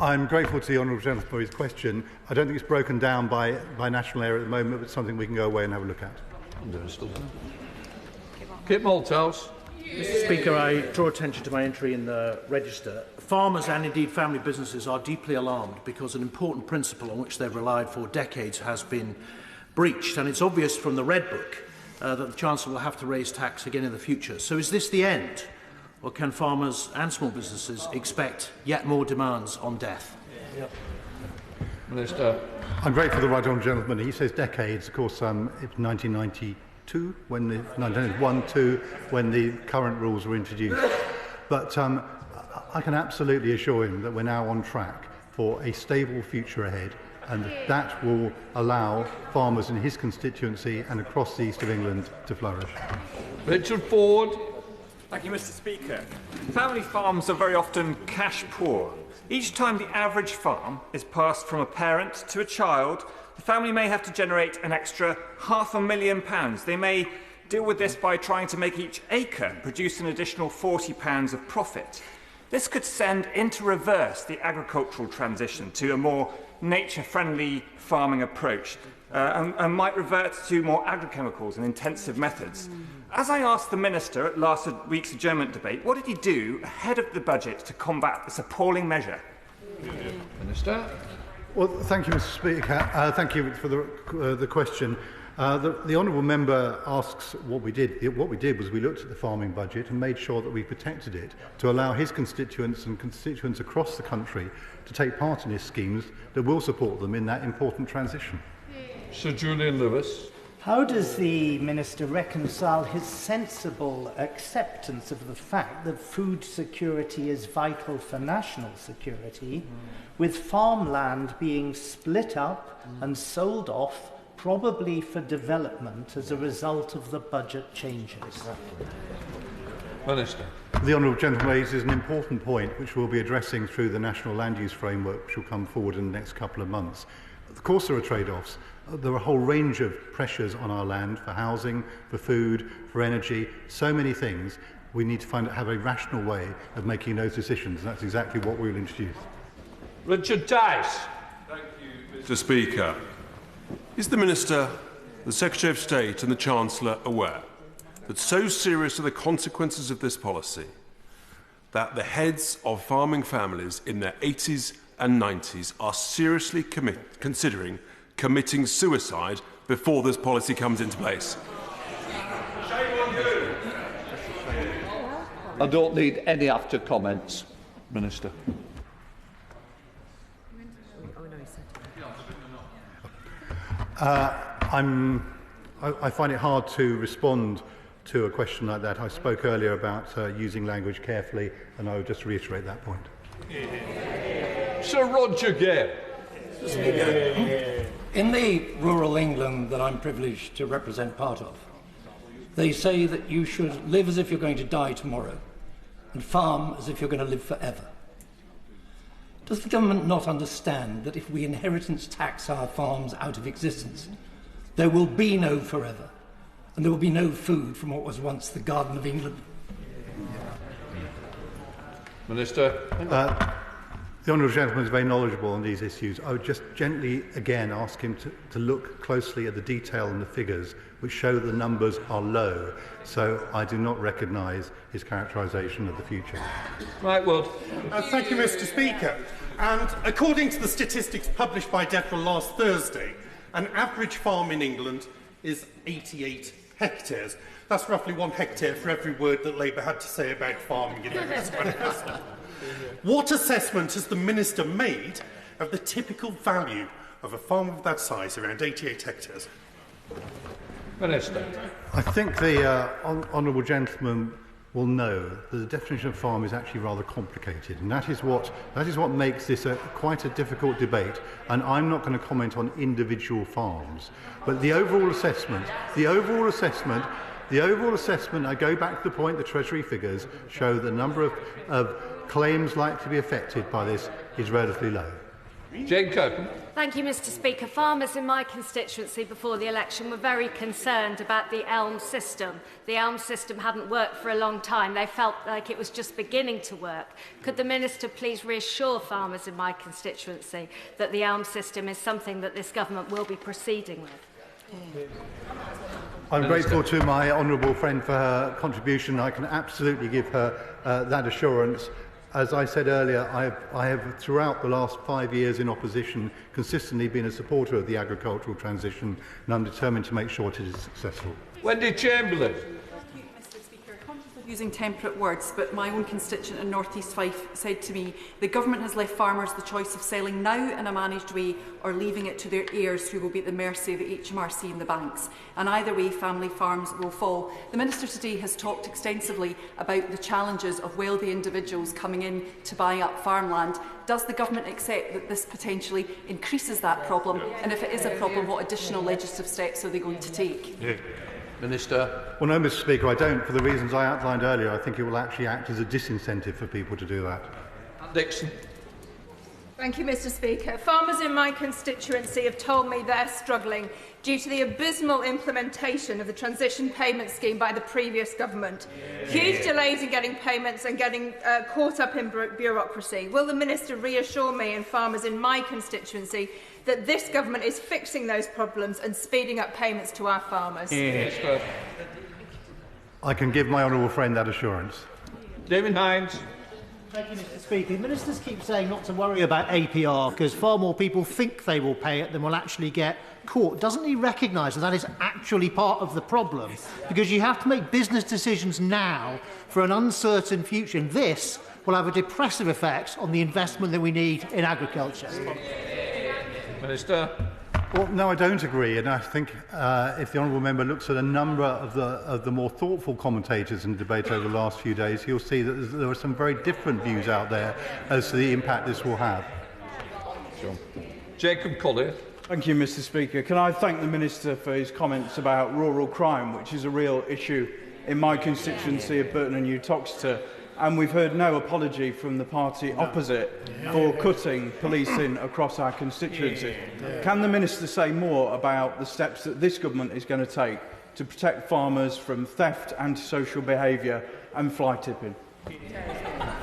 Speaker 3: I'm grateful to the honourable gentleman for his question. I don't think it's broken down by national area at the moment, but it's something we can go away and have a look at.
Speaker 1: Kit Malthouse.
Speaker 9: Mr. Speaker, I draw attention to my entry in the register. Farmers and indeed family businesses are deeply alarmed because an important principle on which they've relied for decades has been breached, and it's obvious from the Red Book that the Chancellor will have to raise tax again in the future. So is this the end, or can farmers and small businesses expect yet more demands on death?
Speaker 1: Minister.
Speaker 3: I'm grateful to the right honourable gentleman. He says decades. Of course, it's 1992 when the 1901-2 when the current rules were introduced. But I can absolutely assure him that we're now on track for a stable future ahead, and that will allow farmers in his constituency and across the east of England to flourish.
Speaker 1: Richard Ford.
Speaker 10: Thank you, Mr. Speaker. Family farms are very often cash poor. Each time the average farm is passed from a parent to a child, the family may have to generate an extra £500,000. They may deal with this by trying to make each acre produce an additional £40 of profit. This could send into reverse the agricultural transition to a more nature-friendly farming approach and might revert to more agrochemicals and intensive methods. As I asked the Minister at last week's adjournment debate, what did he do ahead of the budget to combat this appalling measure?
Speaker 1: Minister.
Speaker 3: Well, thank you, Mr. Speaker. Thank you for the question. The honourable member asks what we did. What we did was we looked at the farming budget and made sure that we protected it to allow his constituents and constituents across the country to take part in his schemes that will support them in that important transition.
Speaker 1: Sir Julian Lewis.
Speaker 11: How does the Minister reconcile his sensible acceptance of the fact that food security is vital for national security with farmland being split up and sold off, probably for development as a result of the budget changes?
Speaker 1: Minister.
Speaker 3: The honourable gentleman raises an important point which we'll be addressing through the National Land Use Framework, which will come forward in the next couple of months. Of course there are trade-offs. There are a whole range of pressures on our land for housing, for food, for energy, so many things. We need to have a rational way of making those decisions, and that's exactly what we will introduce.
Speaker 1: Richard Tice.
Speaker 12: Thank you, Mr. Speaker. Is the Minister, the Secretary of State and the Chancellor aware that so serious are the consequences of this policy that the heads of farming families in their 80s and 90s are seriously considering committing suicide before this policy comes into place?
Speaker 1: I don't need any after comments, Minister.
Speaker 3: I find it hard to respond to a question like that. I spoke earlier about using language carefully, and I would just reiterate that point.
Speaker 1: Sir Roger Gale.
Speaker 13: In the rural England that I'm privileged to represent part of, they say that you should live as if you're going to die tomorrow and farm as if you're going to live forever. Does the government not understand that if we inheritance tax our farms out of existence, there will be no forever, and there will be no food from what was once the Garden of England?
Speaker 1: Minister.
Speaker 3: The honourable gentleman is very knowledgeable on these issues. I would just gently again ask him to look closely at the detail and the figures which show the numbers are low. So I do not recognise his characterisation of the future.
Speaker 1: Right, Wood.
Speaker 25: Thank you, Mr. Speaker. And according to the statistics published by DEFRA last Thursday, an average farm in England is 88 hectares. That's roughly 1 hectare for every word that Labour had to say about farming in their manifesto. What assessment has the Minister made of the typical value of a farm of that size, around 88 hectares?
Speaker 1: Minister.
Speaker 3: I think the honourable gentleman will know that the definition of farm is actually rather complicated, and that is what makes this quite a difficult debate. And I'm not going to comment on individual farms, but the overall assessment, I go back to the point the Treasury figures show the number of claims likely to be affected by this is relatively low.
Speaker 1: Jane Kirkham.
Speaker 14: Thank you, Mr. Speaker. Farmers in my constituency before the election were very concerned about the ELM system. The ELM system hadn't worked for a long time. They felt like it was just beginning to work. Could the Minister please reassure farmers in my constituency that the ELM system is something that this government will be proceeding with?
Speaker 3: I'm grateful to my honourable friend for her contribution. I can absolutely give her that assurance. As I said earlier, I have throughout the last 5 years in opposition consistently been a supporter of the agricultural transition, and I'm determined to make sure it is successful.
Speaker 1: Wendy Chamberlain.
Speaker 15: Using temperate words, but my own constituent in North East Fife said to me, the government has left farmers the choice of selling now in a managed way or leaving it to their heirs who will be at the mercy of the HMRC and the banks. And either way, family farms will fall. The Minister today has talked extensively about the challenges of wealthy individuals coming in to buy up farmland. Does the government accept that this potentially increases that problem? And if it is a problem, what additional legislative steps are they going to take?
Speaker 1: Minister.
Speaker 3: Well, no, Mr. Speaker, I don't. For the reasons I outlined earlier, I think it will actually act as a disincentive for people to do that.
Speaker 1: Dixon.
Speaker 16: Thank you, Mr. Speaker. Farmers in my constituency have told me they're struggling due to the abysmal implementation of the transition payment scheme by the previous government. Huge delays in getting payments and getting caught up in bureaucracy. Will the Minister reassure me and farmers in my constituency that this government is fixing those problems and speeding up payments to our farmers?
Speaker 1: Yes,
Speaker 3: I can give my honourable friend that assurance.
Speaker 1: David Hines.
Speaker 17: Thank you, Mr. Speaker. Ministers keep saying not to worry about APR because far more people think they will pay it than will actually get caught. Doesn't he recognise that that is actually part of the problem? Because you have to make business decisions now for an uncertain future, and this will have a depressive effect on the investment that we need in agriculture.
Speaker 1: Minister.
Speaker 3: Well, no, I don't agree, and I think if the honourable member looks at a number of the more thoughtful commentators in the debate over the last few days, he'll see that there are some very different views out there as to the impact this will have.
Speaker 1: Sure. Jacob Collier.
Speaker 18: Thank you, Mr. Speaker. Can I thank the Minister for his comments about rural crime, which is a real issue in my constituency of Burton and New Toxteth. And we've heard no apology from the party opposite for cutting policing across our constituency. Can the Minister say more about the steps that this government is going to take to protect farmers from theft, antisocial behaviour and fly tipping?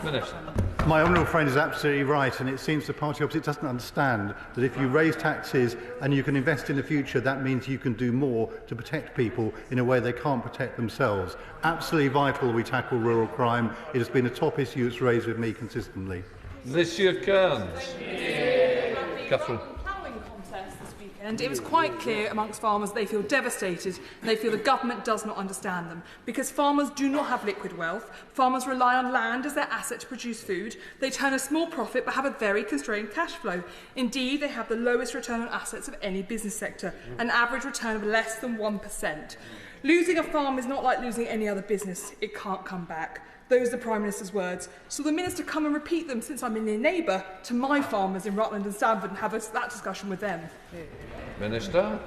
Speaker 1: Minister.
Speaker 3: My honourable friend is absolutely right, and it seems the party opposite doesn't understand that if you raise taxes and you can invest in the future, that means you can do more to protect people in a way they can't protect themselves. Absolutely vital we tackle rural crime. It has been a top issue that's raised with me consistently.
Speaker 1: Monsieur Kearns. Catherine.
Speaker 19: And it was quite clear amongst farmers they feel devastated and they feel the government does not understand them. Because farmers do not have liquid wealth, farmers rely on land as their asset to produce food, they turn a small profit but have a very constrained cash flow. Indeed, they have the lowest return on assets of any business sector, an average return of less than 1%. Losing a farm is not like losing any other business, it can't come back. Those are the Prime Minister's words. So the Minister come and repeat them, since I'm a near neighbour to my farmers in Rutland and Stamford, and have that discussion with them.
Speaker 1: Minister.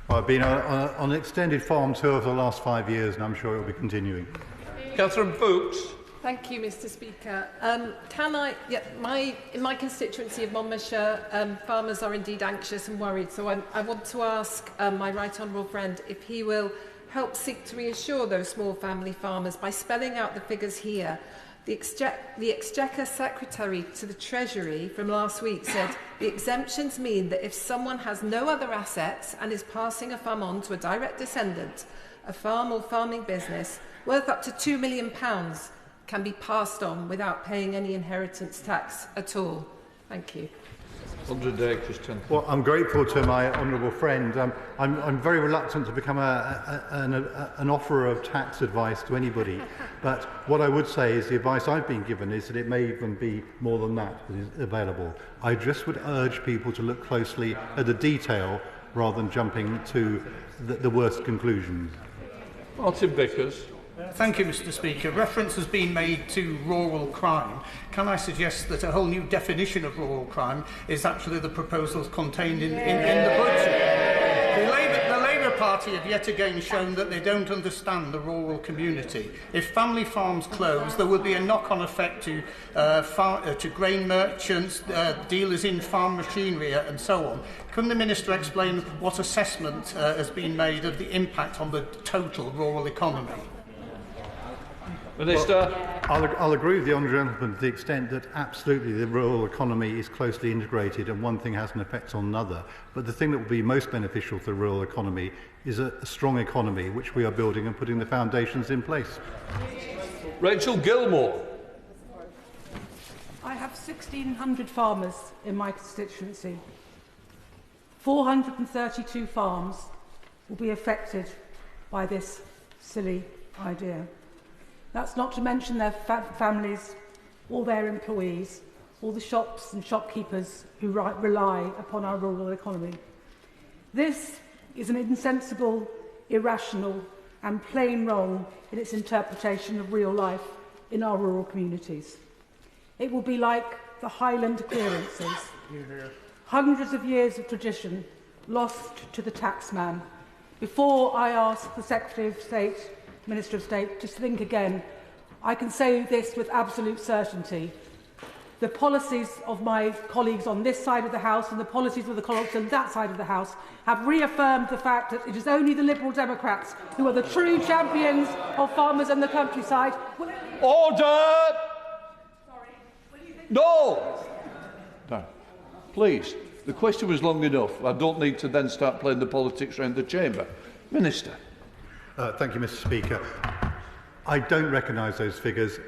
Speaker 3: I've been on an extended farm tour for the last 5 years, and I'm sure it will be continuing.
Speaker 1: Catherine Fuchs.
Speaker 20: Thank you, Mr. Speaker. In my constituency of Monmouthshire, farmers are indeed anxious and worried. So I want to ask my right honourable friend if he will help seek to reassure those small family farmers by spelling out the figures here. The Exchequer Secretary to the Treasury from last week said the exemptions mean that if someone has no other assets and is passing a farm on to a direct descendant, a farm or farming business worth up to £2 million can be passed on without paying any inheritance tax at all. Thank you.
Speaker 1: 100 acres, 10.
Speaker 3: Well, I'm grateful to my honourable friend. I'm very reluctant to become an offerer of tax advice to anybody. But what I would say is the advice I've been given is that it may even be more than that is available. I just would urge people to look closely at the detail rather than jumping to the worst conclusions.
Speaker 1: Martin Vickers.
Speaker 9: Thank you, Mr. Speaker. Reference has been made to rural crime. Can I suggest that a whole new definition of rural crime is actually the proposals contained in the budget? The Labour Party have yet again shown that they don't understand the rural community. If family farms close, there will be a knock-on effect to grain merchants, dealers in farm machinery and so on. Can the Minister explain what assessment has been made of the impact on the total rural economy?
Speaker 1: Minister.
Speaker 3: Well, I'll agree with the honourable gentleman to the extent that absolutely the rural economy is closely integrated and one thing has an effect on another. But the thing that will be most beneficial to the rural economy is a strong economy which we are building and putting the foundations in place.
Speaker 1: Rachel Gilmore.
Speaker 21: I have 1,600 farmers in my constituency. 432 farms will be affected by this silly idea. That's not to mention their families, all their employees, all the shops and shopkeepers who rely upon our rural economy. This is an insensible, irrational and plain wrong in its interpretation of real life in our rural communities. It will be like the Highland clearances. Hundreds of years of tradition lost to the taxman. Before I ask the Secretary of State, Minister of State, to think again, I can say this with absolute certainty. The policies of my colleagues on this side of the House and the policies of the colleagues on that side of the House have reaffirmed the fact that it is only the Liberal Democrats who are the true champions of farmers and the countryside.
Speaker 1: Order! No! No. Please. The question was long enough. I don't need to then start playing the politics around the chamber. Minister.
Speaker 3: Thank you, Mr. Speaker. I don't recognise those figures.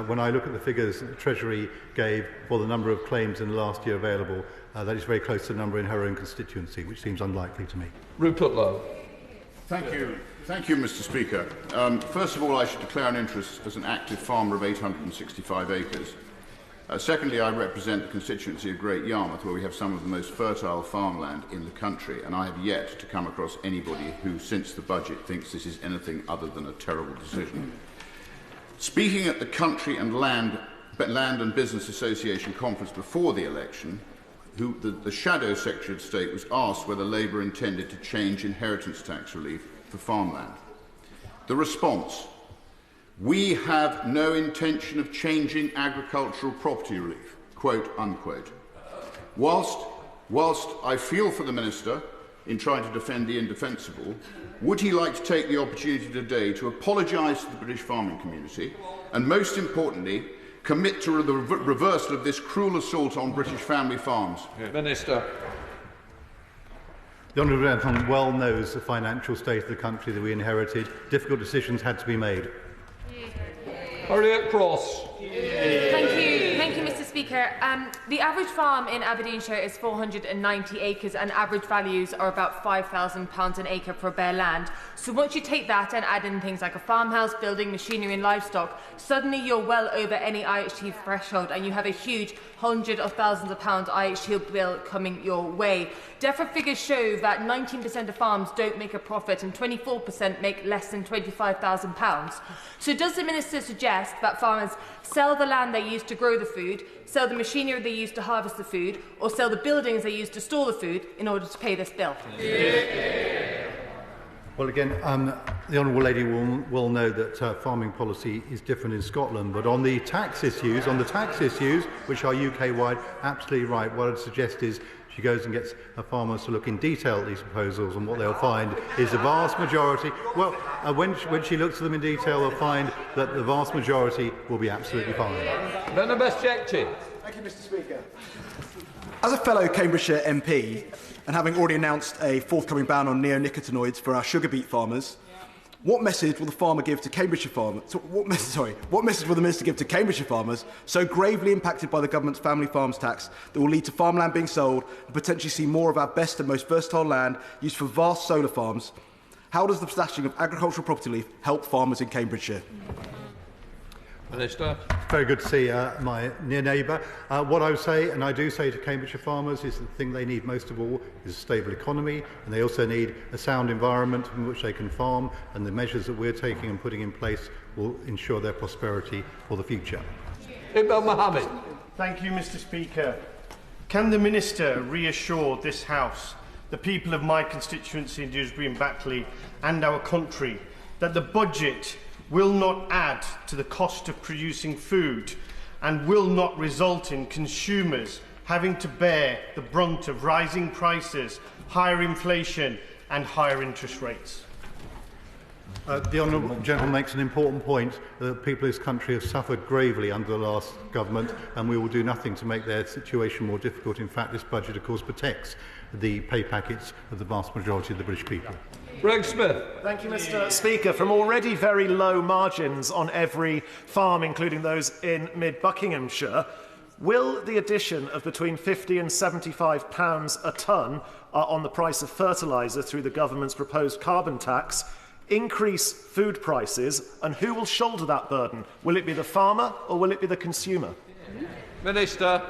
Speaker 3: When I look at the figures that the Treasury gave for the number of claims in the last year available, that is very close to the number in her own constituency, which seems unlikely to me.
Speaker 1: Rupert Lowe.
Speaker 2: Thank you, Mr. Speaker. First of all, I should declare an interest as an active farmer of 865 acres. Secondly, I represent the constituency of Great Yarmouth, where we have some of the most fertile farmland in the country, and I have yet to come across anybody who, since the budget, thinks this is anything other than a terrible decision. Speaking at the Country and Land and Business Association conference before the election, the Shadow Secretary of State was asked whether Labour intended to change inheritance tax relief for farmland. The response: "We have no intention of changing agricultural property relief," quote unquote. Whilst I feel for the Minister in trying to defend the indefensible, would he like to take the opportunity today to apologise to the British farming community and, most importantly, commit to the reversal of this cruel assault on British family farms?
Speaker 1: Minister.
Speaker 3: The Honourable Gentleman well knows the financial state of the country that we inherited. Difficult decisions had to be made.
Speaker 1: Harriet Cross.
Speaker 4: Thank you, Mr. Speaker. The average farm in Aberdeenshire is 490 acres and average values are about £5,000 an acre for bare land. So once you take that and add in things like a farmhouse, building, machinery and livestock, suddenly you're well over any IHT threshold and you have a huge hundreds of thousands of pounds IHT bill coming your way. DEFRA figures show that 19% of farms don't make a profit and 24% make less than £25,000. So does the Minister suggest that farmers sell the land they use to grow the food, sell the machinery they use to harvest the food, or sell the buildings they use to store the food in order to pay this bill?
Speaker 3: Well, again, the Honourable Lady will know that farming policy is different in Scotland, but on the tax issues, which are UK-wide, absolutely right. What I'd suggest is she goes and gets her farmers to look in detail at these proposals, and what they'll find is the vast majority. Well, when she looks at them in detail, they'll find that the vast majority will be absolutely fine.
Speaker 1: Then the best objective.
Speaker 5: Thank you, Mr. Speaker. As a fellow Cambridgeshire MP, and having already announced a forthcoming ban on neonicotinoids for our sugar beet farmers, what message will the farmer give to Cambridgeshire farmers? What message will the Minister give to Cambridgeshire farmers so gravely impacted by the government's family farms tax that will lead to farmland being sold and potentially see more of our best and most versatile land used for vast solar farms? How does the slashing of agricultural property relief help farmers in Cambridgeshire?
Speaker 1: Minister.
Speaker 3: Very good to see my near neighbour. What I would say, and I do say to Cambridgeshire farmers, is the thing they need most of all is a stable economy, and they also need a sound environment in which they can farm, and the measures that we're taking and putting in place will ensure their prosperity for the future.
Speaker 1: Iqbal Mohammed.
Speaker 25: Thank you, Mr. Speaker. Can the Minister reassure this House, the people of my constituency in Dewsbury and Batley, and our country, that the budget will not add to the cost of producing food and will not result in consumers having to bear the brunt of rising prices, higher inflation and higher interest rates?
Speaker 3: The Honourable Gentleman makes an important point. The people of this country have suffered gravely under the last government, and we will do nothing to make their situation more difficult. In fact, this budget, of course, protects the pay packets of the vast majority of the British people.
Speaker 1: Greg Smith.
Speaker 6: Thank you, Mr. Speaker. From already very low margins on every farm, including those in mid-Buckinghamshire, will the addition of between £50 and £75 a tonne on the price of fertiliser through the government's proposed carbon tax increase food prices, and who will shoulder that burden? Will it be the farmer or will it be the consumer?
Speaker 1: Minister.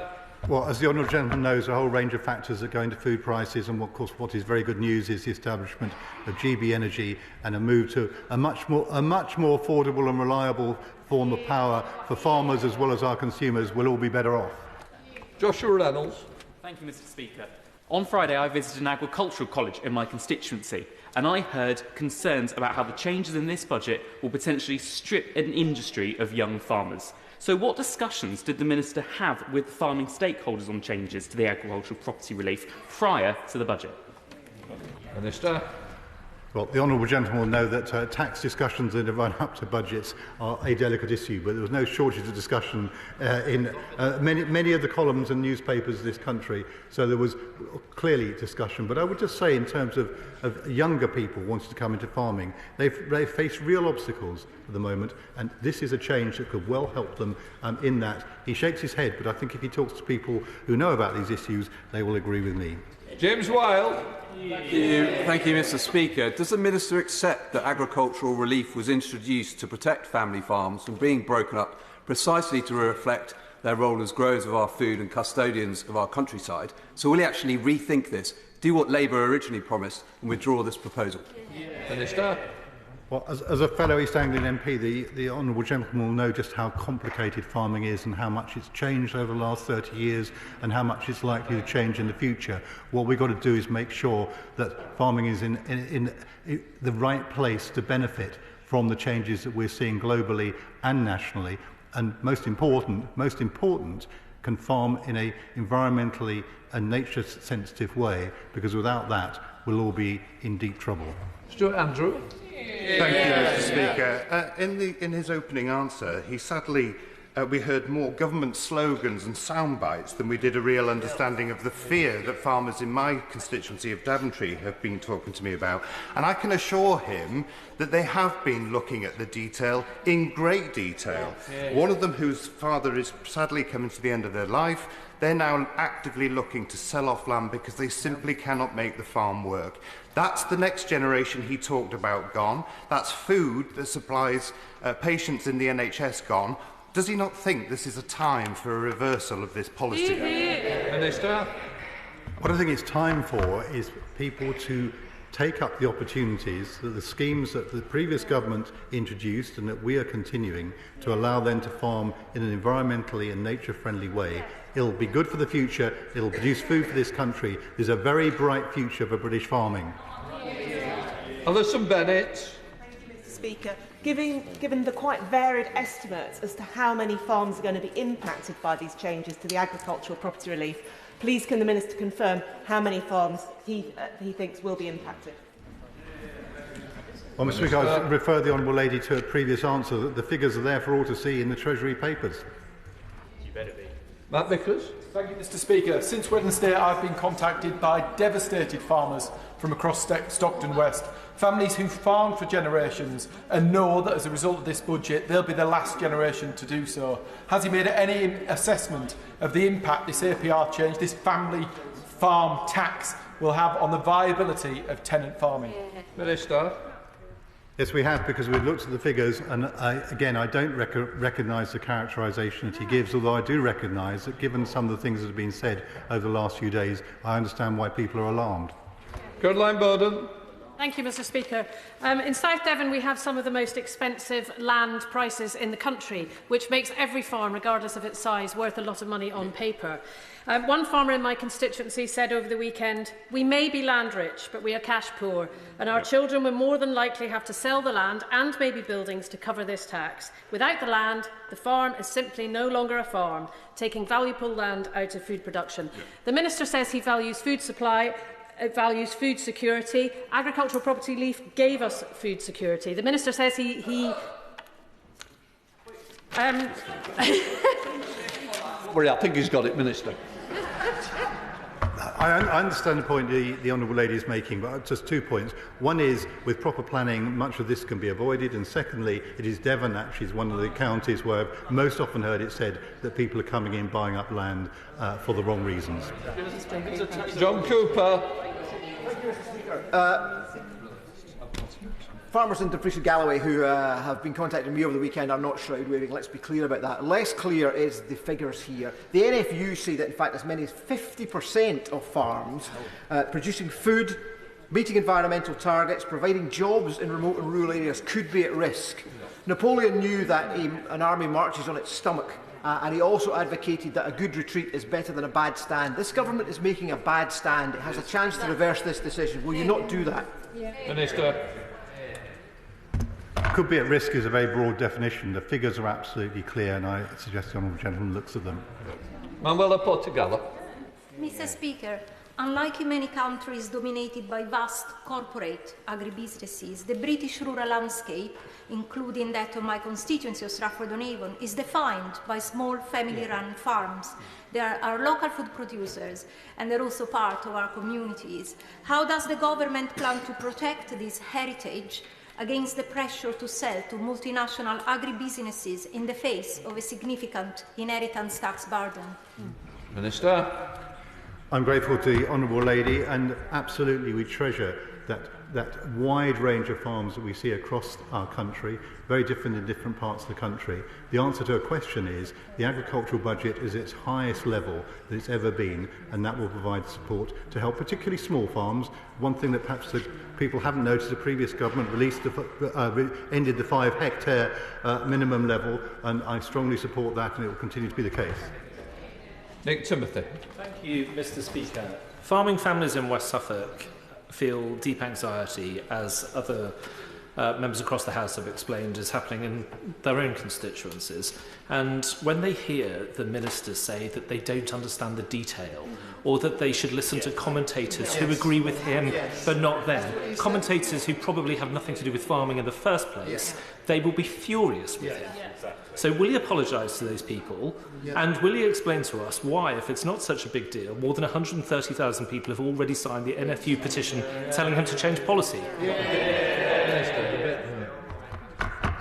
Speaker 3: Well, as the Honourable Gentleman knows, a whole range of factors that go into food prices, and of course what is very good news is the establishment of GB Energy and a move to a much more affordable and reliable form of power for farmers as well as our consumers. We'll all be better off.
Speaker 1: Joshua Reynolds.
Speaker 23: Thank you, Mr. Speaker. On Friday, I visited an agricultural college in my constituency, and I heard concerns about how the changes in this budget will potentially strip an industry of young farmers. So what discussions did the Minister have with farming stakeholders on changes to the agricultural property relief prior to the budget?
Speaker 1: Minister.
Speaker 3: Well, the honourable gentleman will know that tax discussions in the run-up to budgets are a delicate issue, but there was no shortage of discussion in many of the columns and newspapers of this country, so there was clearly discussion. But I would just say, in terms of younger people wanting to come into farming, they face real obstacles at the moment, and this is a change that could well help them in that. He shakes his head, but I think if he talks to people who know about these issues, they will agree with me.
Speaker 1: James Wilde.
Speaker 7: Thank you, Mr. Speaker. Does the Minister accept that agricultural relief was introduced to protect family farms from being broken up precisely to reflect their role as growers of our food and custodians of our countryside? So will he actually rethink this, do what Labour originally promised and withdraw this proposal?
Speaker 1: Minister.
Speaker 3: Well, as a fellow East Anglian MP, the honourable gentleman will know just how complicated farming is and how much it's changed over the last 30 years and how much it's likely to change in the future. What we've got to do is make sure that farming is in the right place to benefit from the changes that we're seeing globally and nationally. And most important, can farm in an environmentally and nature-sensitive way, because without that, we'll all be in deep trouble.
Speaker 1: Stuart Andrew.
Speaker 8: Thank you, Mr. Speaker. In his opening answer, he sadly we heard more government slogans and sound bites than we did a real understanding of the fear that farmers in my constituency of Daventry have been talking to me about. And I can assure him that they have been looking at the detail in great detail. One of them, whose father is sadly coming to the end of their life, they're now actively looking to sell off land because they simply cannot make the farm work. That's the next generation he talked about gone. That's food that supplies patients in the NHS gone. Does he not think this is a time for a reversal of this policy?
Speaker 1: Minister.
Speaker 3: What I think it's time for is people to take up the opportunities that the schemes that the previous government introduced and that we are continuing to allow them to farm in an environmentally and nature-friendly way. It'll be good for the future, it'll produce food for this country. There's a very bright future for British farming.
Speaker 1: Alison Bennett.
Speaker 10: Thank you, Mr. Speaker. Given the quite varied estimates as to how many farms are going to be impacted by these changes to the agricultural property relief, please can the Minister confirm how many farms he thinks will be impacted?
Speaker 3: Well, Mr. Speaker, I refer the honourable lady to a previous answer that the figures are there for all to see in the Treasury papers.
Speaker 1: You better be. Matt Vickers.
Speaker 22: Thank you, Mr. Speaker. Since Wednesday, I've been contacted by devastated farmers from across Stockton West, families who farmed for generations and know that as a result of this budget, they'll be the last generation to do so. Has he made any assessment of the impact this APR change, this family farm tax, will have on the viability of tenant farming?
Speaker 1: Minister.
Speaker 3: Yes, we have, because we've looked at the figures, and I don't recognise the characterisation that he gives, although I do recognise that given some of the things that have been said over the last few days, I understand why people are alarmed.
Speaker 1: Caroline Bowden.
Speaker 24: Thank you, Mr. Speaker. In South Devon, we have some of the most expensive land prices in the country, which makes every farm, regardless of its size, worth a lot of money on paper. One farmer in my constituency said over the weekend, "We may be land rich, but we are cash poor, and our children will more than likely have to sell the land and maybe buildings to cover this tax. Without the land, the farm is simply no longer a farm, taking valuable land out of food production." The Minister says he values food supply. It values food security. Agricultural property relief gave us food security. The Minister says
Speaker 1: Worry, I think he's got it, Minister.
Speaker 3: I understand the point the honourable lady is making, but just 2 points. One is, with proper planning, much of this can be avoided, and secondly, it is Devon actually is one of the counties where I've most often heard it said that people are coming in buying up land for the wrong reasons.
Speaker 1: John Cooper.
Speaker 26: Farmers in Dumfries and Galloway who have been contacting me over the weekend are not shroud waving, let's be clear about that. Less clear is the figures here. The NFU say that in fact as many as 50% of farms producing food, meeting environmental targets, providing jobs in remote and rural areas could be at risk. Napoleon knew that an army marches on its stomach, and he also advocated that a good retreat is better than a bad stand. This government is making a bad stand. It has a chance to reverse this decision. Will you not do that?
Speaker 1: Minister.
Speaker 3: could be at risk is a very broad definition. The figures are absolutely clear, and I suggest the honourable gentleman looks at them.
Speaker 1: Manuela Portugala.
Speaker 11: Mr. Speaker, unlike in many countries dominated by vast corporate agribusinesses, the British rural landscape, including that of my constituency of Stratford-on-Avon, is defined by small family-run farms. They are local food producers, and they're also part of our communities. How does the government plan to protect this heritage against the pressure to sell to multinational agribusinesses in the face of a significant inheritance tax burden?
Speaker 1: Minister.
Speaker 3: I'm grateful to the honourable lady, and absolutely we treasure that wide range of farms that we see across our country, very different in different parts of the country. The answer to her question is the agricultural budget is its highest level that it's ever been, and that will provide support to help particularly small farms. One thing that perhaps the people haven't noticed, the previous government ended the 5-hectare minimum level, and I strongly support that, and it will continue to be the case.
Speaker 1: Nick Timothy.
Speaker 12: Thank you, Mr. Speaker. Farming families in West Suffolk feel deep anxiety, as other members across the House have explained is happening in their own constituencies. And when they hear the ministers say that they don't understand the detail, or that they should listen to commentators who agree with him but not them, commentators who probably have nothing to do with farming in the first place, they will be furious with him. So will he apologise to those people? And will he explain to us why, if it's not such a big deal, more than 130,000 people have already signed the NFU petition telling him to change policy?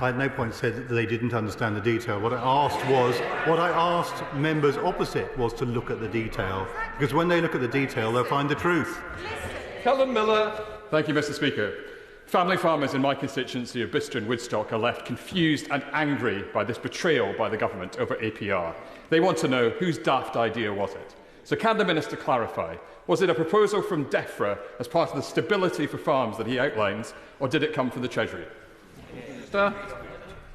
Speaker 3: I at no point said that they didn't understand the detail. What I asked members opposite was to look at the detail, because when they look at the detail, they'll find the truth.
Speaker 1: Callum Miller.
Speaker 13: Thank you, Mr. Speaker. Family farmers in my constituency of Bicester and Woodstock are left confused and angry by this betrayal by the government over APR. They want to know whose daft idea was it. So can the Minister clarify? Was it a proposal from DEFRA as part of the stability for farms that he outlines, or did it come from the Treasury? Minister.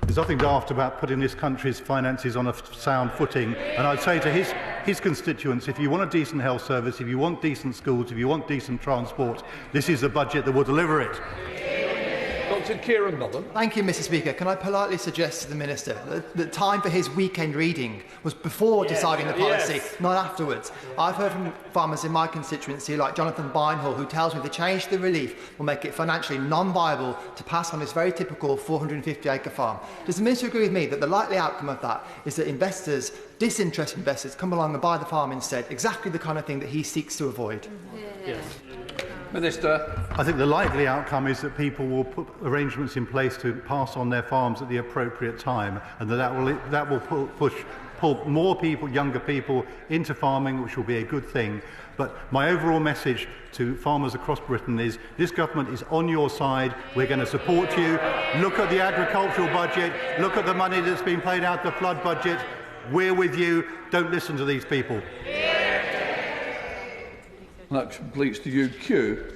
Speaker 3: There's nothing daft about putting this country's finances on a sound footing, and I'd say to his constituents, if you want a decent health service, if you want decent schools, if you want decent transport, this is the budget that will deliver it.
Speaker 1: Dr. Kieran Mullen.
Speaker 14: Thank you, Mr. Speaker. Can I politely suggest to the Minister that the time for his weekend reading was before deciding the policy, not afterwards? I've heard from farmers in my constituency, like Jonathan Bynhall, who tells me the change to the relief will make it financially non-viable to pass on this very typical 450-acre farm. Does the Minister agree with me that the likely outcome of that is that investors, disinterested investors, come along and buy the farm instead, exactly the kind of thing that he seeks to avoid?
Speaker 1: Yes. Minister.
Speaker 3: I think the likely outcome is that people will put arrangements in place to pass on their farms at the appropriate time, and that will pull more people, younger people, into farming, which will be a good thing. But my overall message to farmers across Britain is this government is on your side. We're going to support you. Look at the agricultural budget. Look at the money that's been paid out, the flood budget. We're with you. Don't listen to these people.
Speaker 1: That completes the UQ.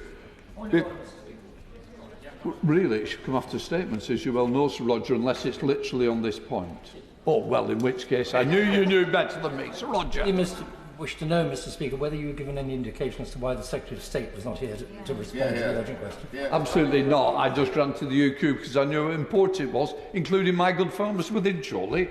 Speaker 1: Really, it should come after statements, as you well know, Sir Roger, unless it's literally on this point. Oh, well, in which case, I knew you knew better than me, Sir Roger.
Speaker 15: You wish to know, Mr. Speaker, whether you were given any indication as to why the Secretary of State was not here to respond to the urgent question.
Speaker 1: Absolutely not. I just granted the UQ because I knew how important it was, including my good farmers within Chorley.